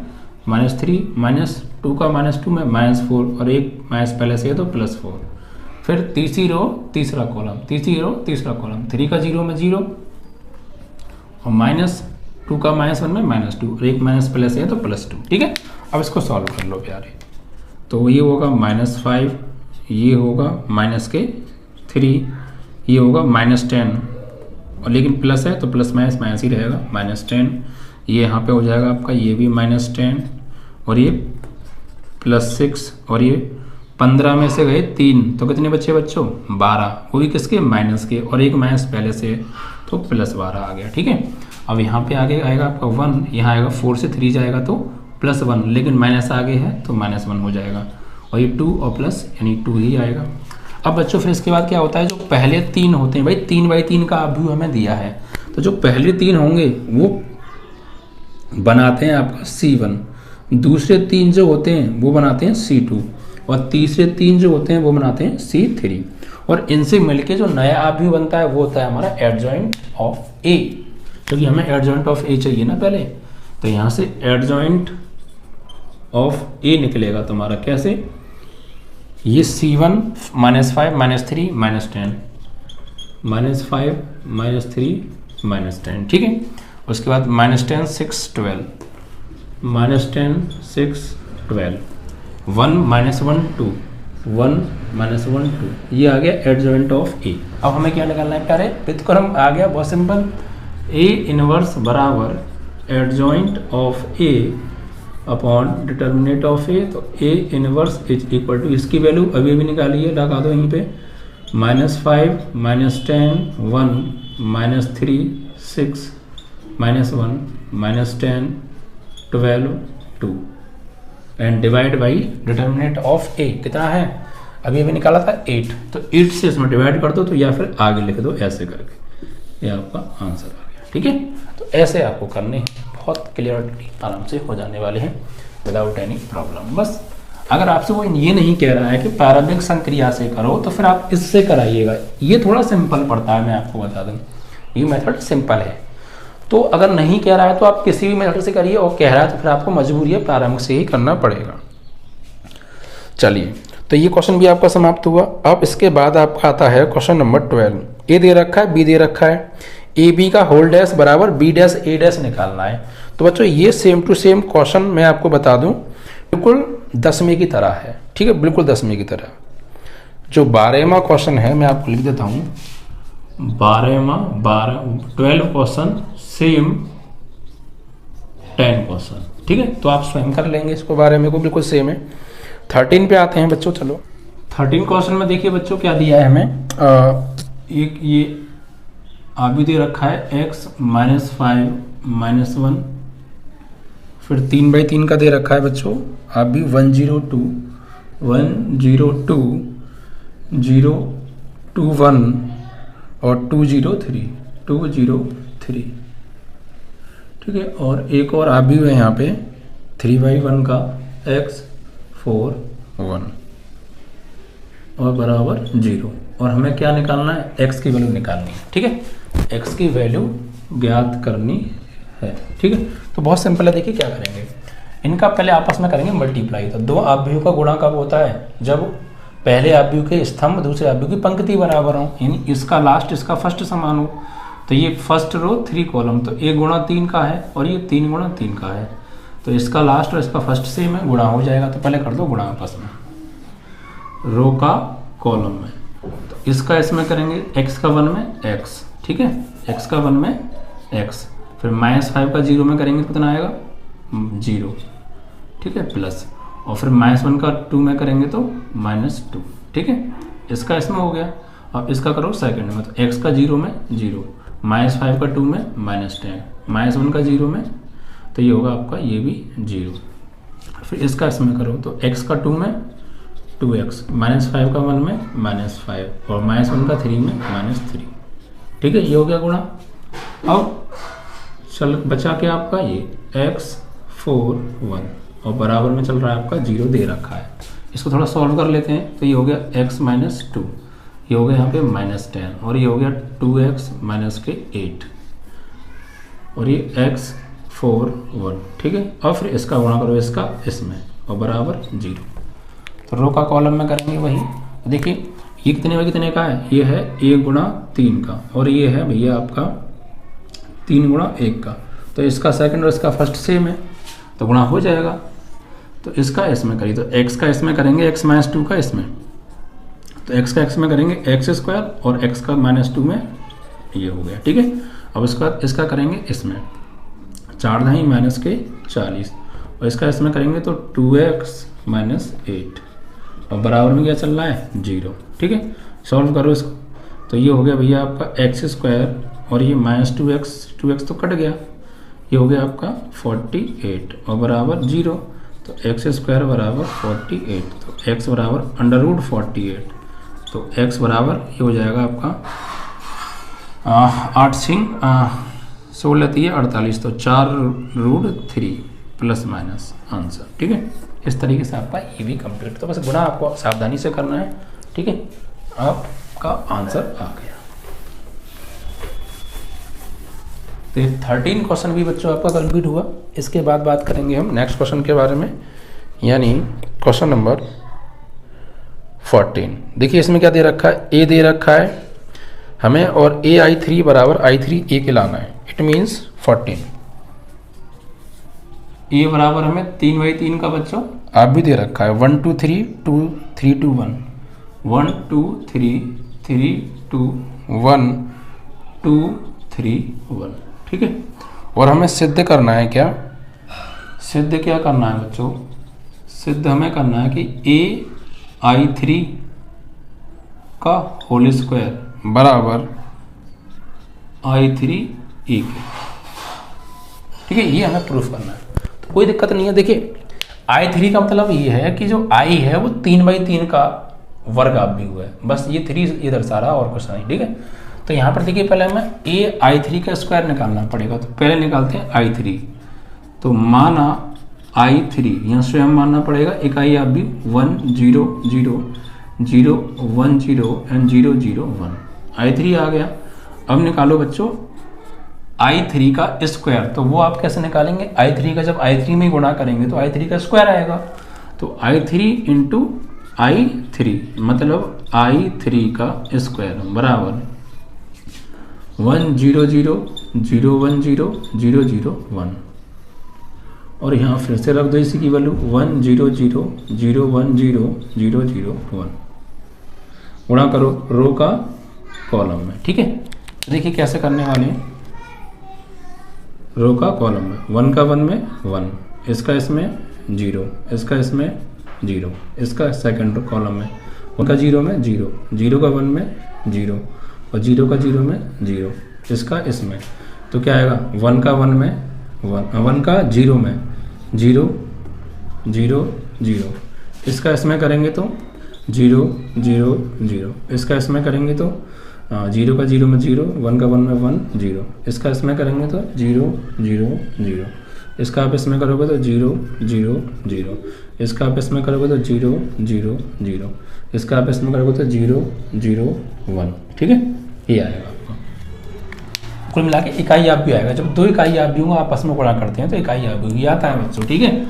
-3, -2 का -2 में -4 और एक माइनस पहले से है तो +4। फिर तीसरी रो तीसरा कॉलम, तीसरी रो तीसरा कॉलम, 3 का 0 में 0 और -2 का -1 में -2 और एक माइनस पहले से है तो +2। ठीक है, अब इसको सॉल्व कर लो प्यारे, तो ये होगा -5, ये होगा -3, ये होगा -10 और लेकिन प्लस है तो प्लस माइनस माइनस ही रहेगा, -10, ये यहाँ पे हो जाएगा आपका, ये भी -10 और ये +6 और ये 15 में से गए 3 तो कितने बच्चे बच्चों 12, वो भी किसके माइनस के, और एक माइनस पहले से तो +12 आ गया। ठीक है, अब यहाँ पे आगे आएगा आपका 1, यहाँ आएगा 4 से 3 जाएगा तो +1, लेकिन माइनस आगे है तो -1 हो जाएगा, और ये 2 और प्लस यानी 2 ही आएगा। अब बच्चों फिर इसके बाद क्या होता है, जो पहले 3 होते हैं भाई 3/3 का अवयव हमें दिया है, तो जो पहले 3 होंगे वो बनाते हैं आपका C1, दूसरे 3 जो होते हैं वो बनाते हैं C2, और तीसरे 3 जो होते हैं वो बनाते हैं C3, और इनसे मिलके जो नया अवयव बनता है वो होता है हमारा एडजॉइंट ऑफ A, क्योंकि हमें एडजॉइंट ऑफ A चाहिए ना पहले, तो यहाँ से एडजॉइंट ऑफ A निकलेगा तुम्हारा कैसे, ये C1 -5 -3 -10 -5 -3 -10, ठीक है। उसके बाद -10 6 12 -10 6 12 1 -1 2 1 -1 2, ये आ गया एडजॉइंट ऑफ ए। अब हमें क्या निकालना है प्यारे, व्युत्क्रम आ गया बहुत सिंपल, A इनवर्स बराबर adjoint of A upon determinant of A, तो A inverse is equal to, इसकी वैल्यू अभी भी निकालिए, लगा दो यहीं पे, -5 -10 1 -3 6 -1 -10 12 2 and divide by determinant of A कितना है, अभी अभी निकाला था 8, तो 8 से इसमें डिवाइड कर दो, तो या फिर आगे लिख दो ऐसे करके, ये आपका आंसर आ गया। ठीक है, तो ऐसे आपको करने हैं, बहुत क्लियरली आराम से हो जाने वाले हैं विदाउट एनी प्रॉब्लम। बस अगर आपसे वो ये नहीं कह रहा है कि प्रारंभिक संक्रिया से करो, तो फिर आप इससे कराइएगा, ये थोड़ा सिंपल पड़ता है, मैं आपको बता दूं ये मेथड सिंपल है। तो अगर नहीं कह रहा है तो आप किसी भी मेथड से करिए, और कह रहा है तो फिर आपको मजबूरी है प्रारंभिक से ही करना पड़ेगा। चलिए, तो ये क्वेश्चन भी आपका समाप्त हुआ। अब इसके बाद आपका आता है क्वेश्चन नंबर 12। ए दे रखा है, बी दे रखा है, ए बी का होल डैश बराबर बी डैश ए डैश निकालना है। तो बच्चों ये सेम टू सेम क्वेश्चन मैं आपको बता दूं, बिल्कुल 10वीं की तरह है। ठीक है, बिल्कुल 10वीं की तरह। जो 12वां क्वेश्चन है मैं आपको लिख देता हूँ, 12 क्वेश्चन सेम 10 क्वेश्चन। ठीक है, तो आप स्वयं कर लेंगे इसको, 12 को बिल्कुल सेम है। 13 पे आते हैं बच्चों। चलो 13 क्वेश्चन में देखिए बच्चों क्या दिया है हमें, एक ये आगे दे रखा है x -5 -1, फिर 3/3 का दे रखा है बच्चों, आप भी 102 102 021 और 203 203। ठीक है, और एक और आप भी है यहाँ पे 3/1 का x 4 1 और बराबर 0, और हमें क्या निकालना है, x की वैल्यू निकालनी है। ठीक है, x की वैल्यू ज्ञात करनी है। ठीक है, तो बहुत सिंपल है, देखिए क्या करेंगे, इनका पहले आपस में करेंगे मल्टीप्लाई। तो दो अवयव का गुणा कब होता है, जब पहले अवयव के स्तंभ दूसरे अवयव की पंक्ति बराबर हो, यानी इसका लास्ट इसका फर्स्ट समान हो। तो ये फर्स्ट रो 3 कॉलम, तो 1 गुणा 3 का है और ये 3 गुणा 3 का है, तो इसका लास्ट और इसका फर्स्ट सेम है, गुणा हो जाएगा। तो पहले कर दो गुणा आपस में, रो का कॉलम में, तो इसका इसमें करेंगे x का 1 में x, ठीक है, x का 1 में x, फिर -5 का 0 में करेंगे तो कितना आएगा 0, ठीक है, प्लस, और फिर -1 का 2 में करेंगे तो -2। ठीक है, इसका इसमें हो गया। अब इसका करो सेकंड में, तो x का 0 में 0, -5 का 2 में -10, -1 का 0 में, तो ये होगा आपका ये भी 0। फिर इसका इसमें करो, तो x का 2 में 2x, -5 का 1 में -5 और -1 का 3 में -3। ठीक है, ये हो गया गुणा। अब चल बचा के आपका ये x 4 1 और बराबर में चल रहा है आपका 0 दे रखा है। इसको थोड़ा सॉल्व कर लेते हैं, तो ये हो गया x -2, ये हो गया यहाँ पे -10, और ये हो गया 2x -8, और ये x 4 1। ठीक है, और फिर इसका गुणा करो इसका इसमें और बराबर 0। तो रो का कॉलम में करेंगे वही। देखिए ये कितने में कितने का है, ये है 1 गुणा 3 का, और ये है भैया आपका 3 गुणा 1 का। तो इसका सेकंड और इसका फर्स्ट सेम है, तो गुणा हो जाएगा। तो इसका इसमें करिए, तो x का इसमें करेंगे x -2 का इसमें, तो x का x में करेंगे x² और x का -2 में ये हो गया। ठीक है, अब इसका करेंगे इसमें 4 × 40, और इसका इसमें करेंगे तो 2x माइनस 8 और बराबर में क्या चल रहा है 0। ठीक है, सॉल्व करो इसको तो ये हो गया भैया आपका एक्स स्क्वायर और ये माइनस 2x तो कट गया, ये हो गया आपका 48 और बराबर 0। तो एक्स स्क्वायर बराबर 48, तो x बराबर √48, तो x बराबर ये हो जाएगा आपका 8 सिंग 16 है 48, तो 4√3 प्लस माइनस आंसर। ठीक है, इस तरीके से आपका ये भी कंप्लीट। तो बस गुणा आपको सावधानी से करना है। ठीक है, आपका आंसर आ गया। तो 13 क्वेश्चन भी बच्चों आपका कंप्लीट हुआ। इसके बाद बात करेंगे हम नेक्स्ट क्वेश्चन के बारे में, यानी क्वेश्चन नंबर 14। देखिए इसमें क्या दे रखा है, ए दे रखा है हमें और AI3 बराबर I3A के लाना है। It means 14। ए बराबर हमें 3/3 का बच्चों आप भी दे रखा है 1 2 3 2 3 2 1 1 2 3 3 2 1 2 3 1। ठीक है, और हमें सिद्ध करना है क्या, सिद्ध क्या करना है बच्चों, सिद्ध हमें करना है कि AI3 का होल स्क्वायर बराबर I3A के। ठीक है, ये हमें प्रूफ करना है। तो कोई दिक्कत नहीं है। देखिए I3 का मतलब ये है कि जो I है वो 3/3 का वर्ग आप भी हुआ है, बस ये 3 ये दर्शा रहा और कुछ नहीं। ठीक है, तो यहाँ पर देखिए पहले हमें AI3 का स्क्वायर निकालना पड़ेगा। तो पहले निकालते हैं I3। तो माना I3 यहाँ स्वयं मानना पड़ेगा, इकाई आप भी 1 0 0 0 1 0 एंड 0 0 1। I3 आ गया। अब निकालो बच्चों I3 का स्क्वायर। तो वो आप कैसे निकालेंगे, I3 का जब I3 में गुणा करेंगे तो I3 का स्क्वायर आएगा। तो I3 इंटू I3 मतलब I3 का स्क्वायर बराबर 1 0 0 0 1 0 0 0 1। और यहाँ फिर से रख दो इसी की वैल्यू 1 0 0 0 1 0 0 0 1। गुणा करो रो का कॉलम में। ठीक है, देखिए कैसे करने वाले हैं, रो का कॉलम में 1 का 1 में 1, इसका इसमें 0, इसका इसमें 0, इसका सेकंड कॉलम में 1 का 0 में 0, 0 का 1 में 0 और 0 का 0 में 0, इसका इसमें। तो क्या आएगा 1 का 1 में 1 का 0 में 0 0 0, इसका इसमें करेंगे तो 0 0 0, इसका इसमें करेंगे तो 0 का 0 में 0, 1 का 1 में 1 0, इसका इसमें करेंगे तो 0 0 0, इसका आप इसमें करोगे तो 0 0 0, इसका आप इसमें करोगे तो 0 0 0, इसका आप इसमें करोगे तो 0 0 1। ठीक है, ये आएगा आपको। कुल मिला के इकाई आप भी आएगा। जब दो इकाई आप भी होंगे आपस में गुणा करते हैं तो इकाई आप भी आता है बच्चों। ठीक है,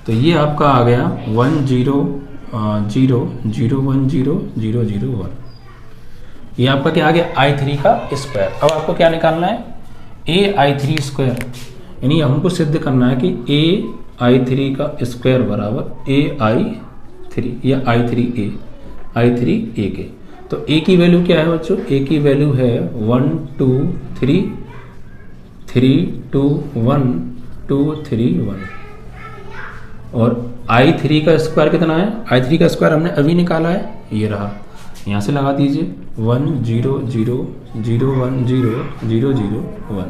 तो ये आपका आ गया 1 0 0 0 1 0 0 0 1। ये आपका क्या आ गया I3 का स्क्वायर। अब आपको क्या निकालना है AI3 स्क्वायर, यानी हमको सिद्ध करना है कि AI3 का स्क्वायर बराबर AI3 या I3A के। तो A की वैल्यू क्या है बच्चों, A की वैल्यू है 1 2 3 3 2 1 2 3 1। और I3 का स्क्वायर कितना है, I3 का स्क्वायर हमने अभी निकाला है, ये रहा। यहाँ से लगा दीजिए 1 0 0 0 1 0 0 0 1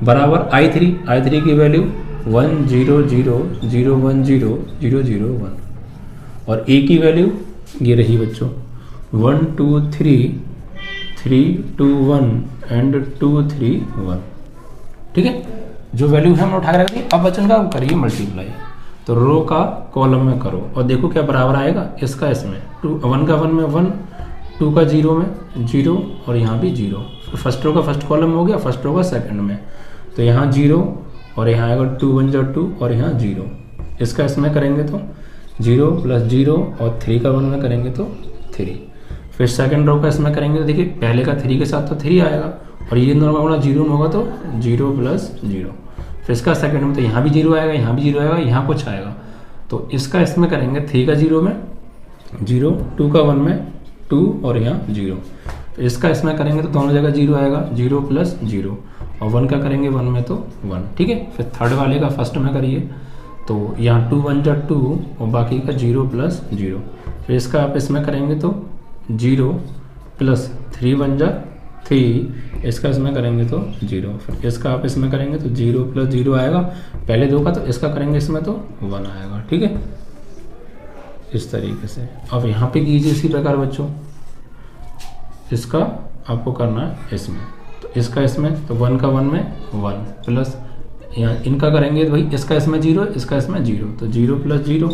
बराबर I3 की वैल्यू 1 0 0 0 1 0 0 0 1 और A की वैल्यू ये रही बच्चों 1 2 3 3 2 1 एंड 2 3 1। ठीक है, जो वैल्यू है हमने उठा के रख दी। अब बच्चों का करिए मल्टीप्लाई, तो रो का कॉलम में करो और देखो क्या बराबर आएगा, इसका इसमें 1 का 1 में 1, 2 का 0 में 0 और यहाँ भी 0। फर्स्ट रो का फर्स्ट कॉलम हो गया, फर्स्ट रो का सेकंड में, तो यहाँ 0 और यहाँ आएगा 2 1 जा 2 और यहाँ 0। इसका इसमें करेंगे तो 0 प्लस 0 और 3 का 1 में करेंगे तो 3। फिर सेकंड रो का इसमें करेंगे तो देखिए पहले का 3 के साथ तो 3 आएगा और ये दोनों का 0 में होगा तो 0 प्लस 0। फिर इसका सेकंड में तो यहाँ भी 0 आएगा, यहाँ भी 0 आएगा, यहाँ कुछ आएगा। तो इसका इसमें करेंगे 3 का 0 में 0, 2 का 1 में 2 और यहाँ 0। तो इसका इसमें करेंगे तो दोनों जगह 0 आएगा, 0 प्लस 0 और 1 का करेंगे 1 में तो 1, ठीक है। फिर थर्ड वाले का फर्स्ट में करिए, तो यहाँ 2 1 जा 2 और बाकी का 0 प्लस 0। फिर इसका आप इसमें करेंगे तो 0 प्लस 3 1 जा 3, इसका इसमें करेंगे तो 0। फिर इसका आप इसमें करेंगे तो 0 प्लस 0 आएगा पहले दो का, तो इसका करेंगे इसमें तो 1 आएगा, ठीक है। इस तरीके से अब यहाँ पे कीजिए इसी प्रकार बच्चों, इसका आपको करना है इसमें, तो इसका इसमें तो 1 का 1 में 1 प्लस यहाँ इनका करेंगे तो भाई इसका इसमें 0 इसका इसमें 0, तो 0 प्लस 0।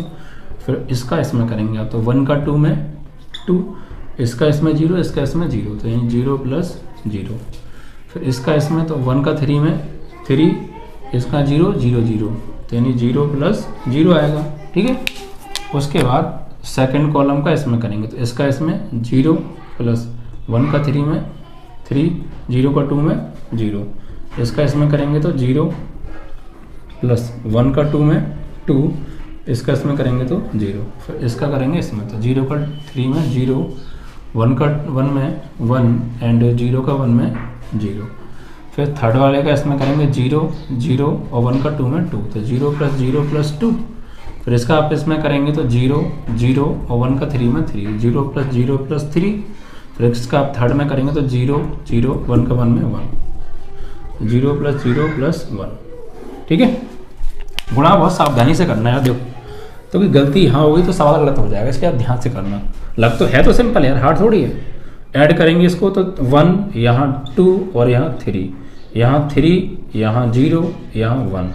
फिर इसका इसमें करेंगे आप तो 1 का 2 में 2, इसका इसमें 0 इसका इसमें 0, तो यानी 0 प्लस 0। फिर इसका इसमें तो 1 का 3 में 3, इसका 0 0 0, तो यानी 0 प्लस 0 आएगा, ठीक है। उसके बाद सेकंड कॉलम का इसमें करेंगे, तो इसका इसमें 0 प्लस 1 का 3 में 3, 0 का 2 में 0, इसका इसमें करेंगे तो 0 प्लस 1 का 2 में 2, इसका इसमें करेंगे तो 0। फिर इसका करेंगे इसमें तो 0 का 3 में 0, 1 का 1 में 1 एंड 0 का 1 में 0। फिर थर्ड वाले का इसमें करेंगे 0 0 और 1 का 2 में 2, तो 0 प्लस 0 प्लस 2। फिर इसका आप इसमें करेंगे तो 0 0 और 1 का 3 में 3, 0 प्लस 0 प्लस 3। फिर इसका आप थर्ड में करेंगे तो 0 0 1 का 1 में 1, 0 प्लस 0 प्लस 1, ठीक है। गुणा बहुत सावधानी से करना है, देखो तो कोई गलती यहाँ होगी तो सवाल गलत हो जाएगा, इसके आप ध्यान से करना। लग तो है तो सिंपल यार, हार्ड थोड़ी है। ऐड करेंगे इसको तो 1 यहाँ 2 और यहाँ 3, यहाँ 3 यहाँ 0 यहाँ 1,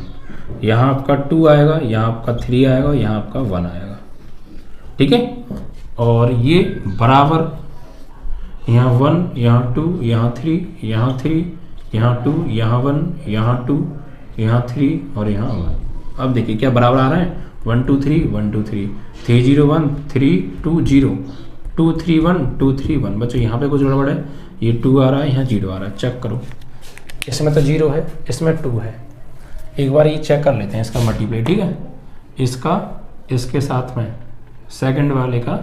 यहाँ आपका 2 आएगा, यहाँ आपका 3 आएगा, यहाँ आपका 1 आएगा, ठीक है। और ये बराबर यहाँ 1 यहाँ 2 यहाँ 3 यहाँ 3 यहाँ 2 यहाँ 1 यहाँ 2 यहाँ 3 और यहाँ 1। अब देखिए क्या बराबर आ रहा है, 1 2 3 1 2 3 3 0 1 3 2 0 2 3 1 2 3 1। बच्चों यहाँ पे कुछ गड़बड़ है, ये 2 आ रहा है यहाँ 0 आ रहा है, चेक करो। इसमें तो 0 है इसमें 2 है, एक बार ये चेक कर लेते हैं इसका मल्टीप्लाई, ठीक है। इसका इसके साथ में सेकंड वाले का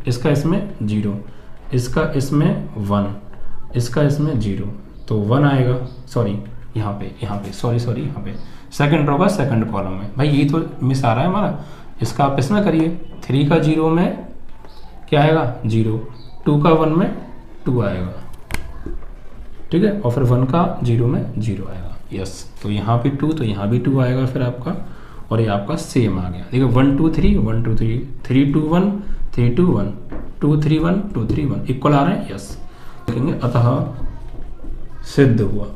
इसका इसमें 0, इसका इसमें 1, इसका इसमें 0, तो 1 आएगा। सॉरी यहाँ पे सॉरी यहाँ पे सेकंड रो का सेकंड कॉलम में, भाई ये तो मिस आ रहा है हमारा। इसका आप इसमें करिए, 3 का 0 में क्या आएगा 0, 2 का 1 में 2 आएगा, ठीक है। और फिर 1 का 0 में 0 आएगा, यस। तो यहाँ भी 2 तो यहाँ भी 2 आएगा फिर आपका, और ये आपका सेम आ गया। देखो 1 2 3 1 2 3 3 2 1 3 2 1 2 3 1 2 3 1 इक्वल आ रहे हैं, यस। देखेंगे अतः सिद्ध हुआ,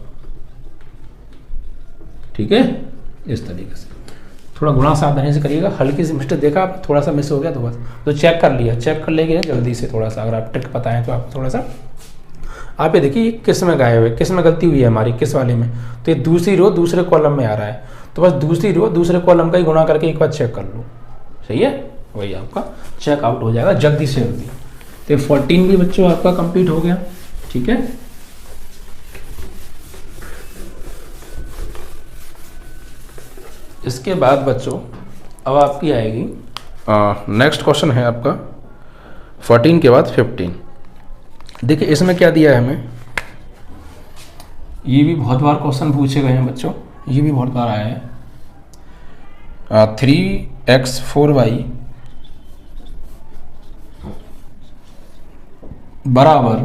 ठीक है। इस तरीके से थोड़ा गुणा सावधानी से करिएगा, हल्की सी मिस्टेक देखा आप थोड़ा सा मिस हो गया तो बस तो चेक कर लिया, चेक कर लेंगे जल्दी से थोड़ा सा। अगर आप ट्रिक पता है तो आप थोड़ा सा आप ये देखिए किस में गायब है, किस में गलती हुई है हमारी, किस वाले में। तो ये दूसरी रो दूसरे कॉलम में आ रहा है, तो बस दूसरी रो दूसरे कॉलम का ही गुणा करके एक बार चेक कर लो, सही है। वही आपका चेक आउट हो जाएगा जल्दी से जल्दी। तो 14 भी बच्चों आपका कंप्लीट हो गया, ठीक है। इसके बाद बच्चों अब आपकी आएगी नेक्स्ट क्वेश्चन है आपका 14 के बाद 15। देखिए इसमें क्या दिया है हमें, ये भी बहुत बार क्वेश्चन पूछे गए हैं बच्चों, ये भी बहुत बार आया है। 3x 4y बराबर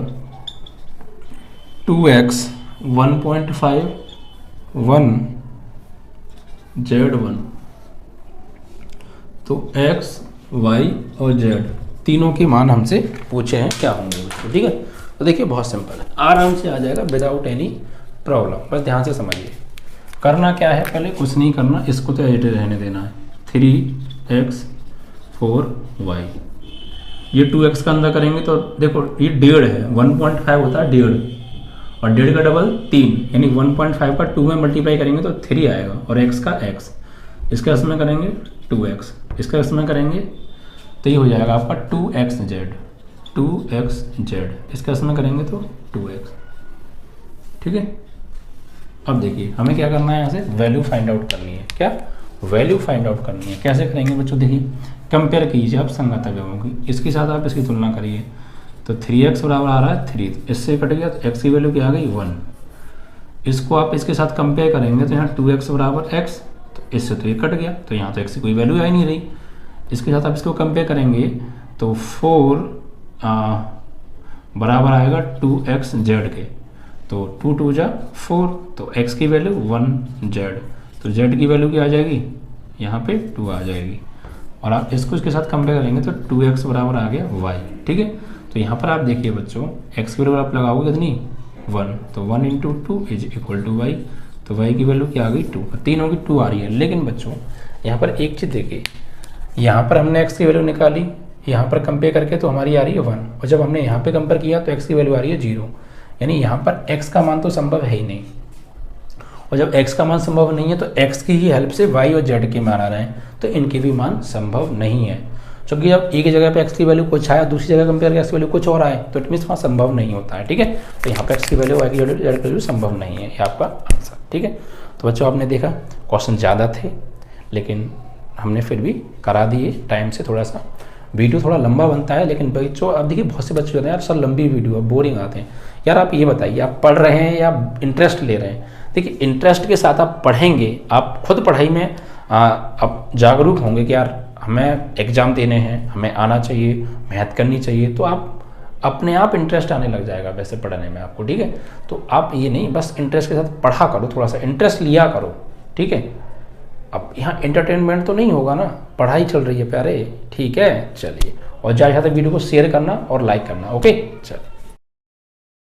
2x 1.5 1 Z1। तो x y और z तीनों के मान हमसे पूछे हैं क्या होंगे बच्चों, ठीक है। तो देखिए बहुत सिंपल है, आराम से आ जाएगा विदाउट एनी प्रॉब्लम। बस ध्यान से समझिए करना क्या है, पहले कुछ नहीं करना, इसको तो एडिट रहने देना है। 3x 4y, ये 2x का अंदर करेंगे तो देखो ये 1.5 है, 1.5 होता है 1.5 और 1.5 का डबल 3, यानी 1.5 का 2 में मल्टीप्लाई करेंगे तो 3 आएगा, और x का x, इसका इसमें करेंगे 2x, इसका इसमें करेंगे तो ये हो जाएगा आपका 2xz, इसका इसमें करेंगे तो 2x, ठीक है। अब देखिए हमें क्या करना है, यहाँ से वैल्यू फाइंड आउट करनी है। क्या वैल्यू फाइंड आउट करनी है, कैसे करेंगे बच्चों, देखिए कंपेयर कीजिए आप संगत अवयवों की, इसके साथ आप इसकी तुलना करिए। तो 3x बराबर आ रहा है 3, इससे कट गया तो x की वैल्यू क्या आ गई 1, इसको आप इसके साथ कंपेयर करेंगे तो यहाँ 2x बराबर x, तो इससे तो ये कट गया, तो यहाँ तो x की कोई वैल्यू आ ही नहीं रही। इसके साथ आप इसको कंपेयर करेंगे तो 4 बराबर आएगा 2x z के, तो 2 2 जा 4, तो x की वैल्यू 1 z, तो z की वैल्यू क्या आ जाएगी, यहाँ पे 2 आ जाएगी। और आप इसको इसके साथ कंपेयर करेंगे तो 2x बराबर आ गया y, ठीक है। तो यहाँ पर आप देखिए बच्चों, x की वैल्यू आप लगाओगे कितनी 1, तो 1 into 2 is equal to y, तो y की वैल्यू क्या आ गई 2, तीनों की 2 आ रही है। लेकिन बच्चों यहाँ पर एक चीज़ देखिए, यहाँ पर हमने x की वैल्यू निकाली, यहाँ पर कंपेयर करके तो हमारी आ रही है 1, और जब हमने यहाँ पे कंपेयर किया तो x की वैल्यू आ रही है 0, यानी यहाँ पर x का मान तो संभव है ही नहीं। और जब x का मान संभव नहीं है तो x की ही हेल्प से y और z के मान आ रहे हैं, तो इनके भी मान संभव नहीं है। क्योंकि अब एक ही जगह पे x की वैल्यू कुछ आया, दूसरी जगह कंपेयर करके x की वैल्यू कुछ और आए, तो इट मीन्स वहाँ संभव नहीं होता है, ठीक है। तो यहाँ पर x की वैल्यू y की वैल्यू z की वैल्यू संभव नहीं है, ये आपका आंसर, ठीक है। तो बच्चों आपने देखा क्वेश्चन ज़्यादा थे, लेकिन हमने फिर भी करा दिए टाइम से। थोड़ा सा वीडियो थोड़ा लंबा बनता है, लेकिन बच्चों अब देखिए बहुत से बच्चे होते हैं यार सर लंबी वीडियो है, बोरिंग आते हैं। यार आप ये बताइए, आप पढ़ रहे हैं या इंटरेस्ट ले रहे हैं? देखिए इंटरेस्ट के साथ आप पढ़ेंगे, आप खुद पढ़ाई में आप जागरूक होंगे कि यार हमें एग्ज़ाम देने हैं, हमें आना चाहिए, मेहनत करनी चाहिए, तो आप अपने आप इंटरेस्ट आने लग जाएगा वैसे पढ़ने में आपको, ठीक है। तो आप ये नहीं बस इंटरेस्ट के साथ पढ़ा करो, थोड़ा सा इंटरेस्ट लिया करो, ठीक है। अब यहाँ एंटरटेनमेंट तो नहीं होगा ना, पढ़ाई चल रही है प्यारे, ठीक है। चलिए, और ज़्यादा से ज़्यादा वीडियो को शेयर करना और लाइक करना, ओके। चलिए।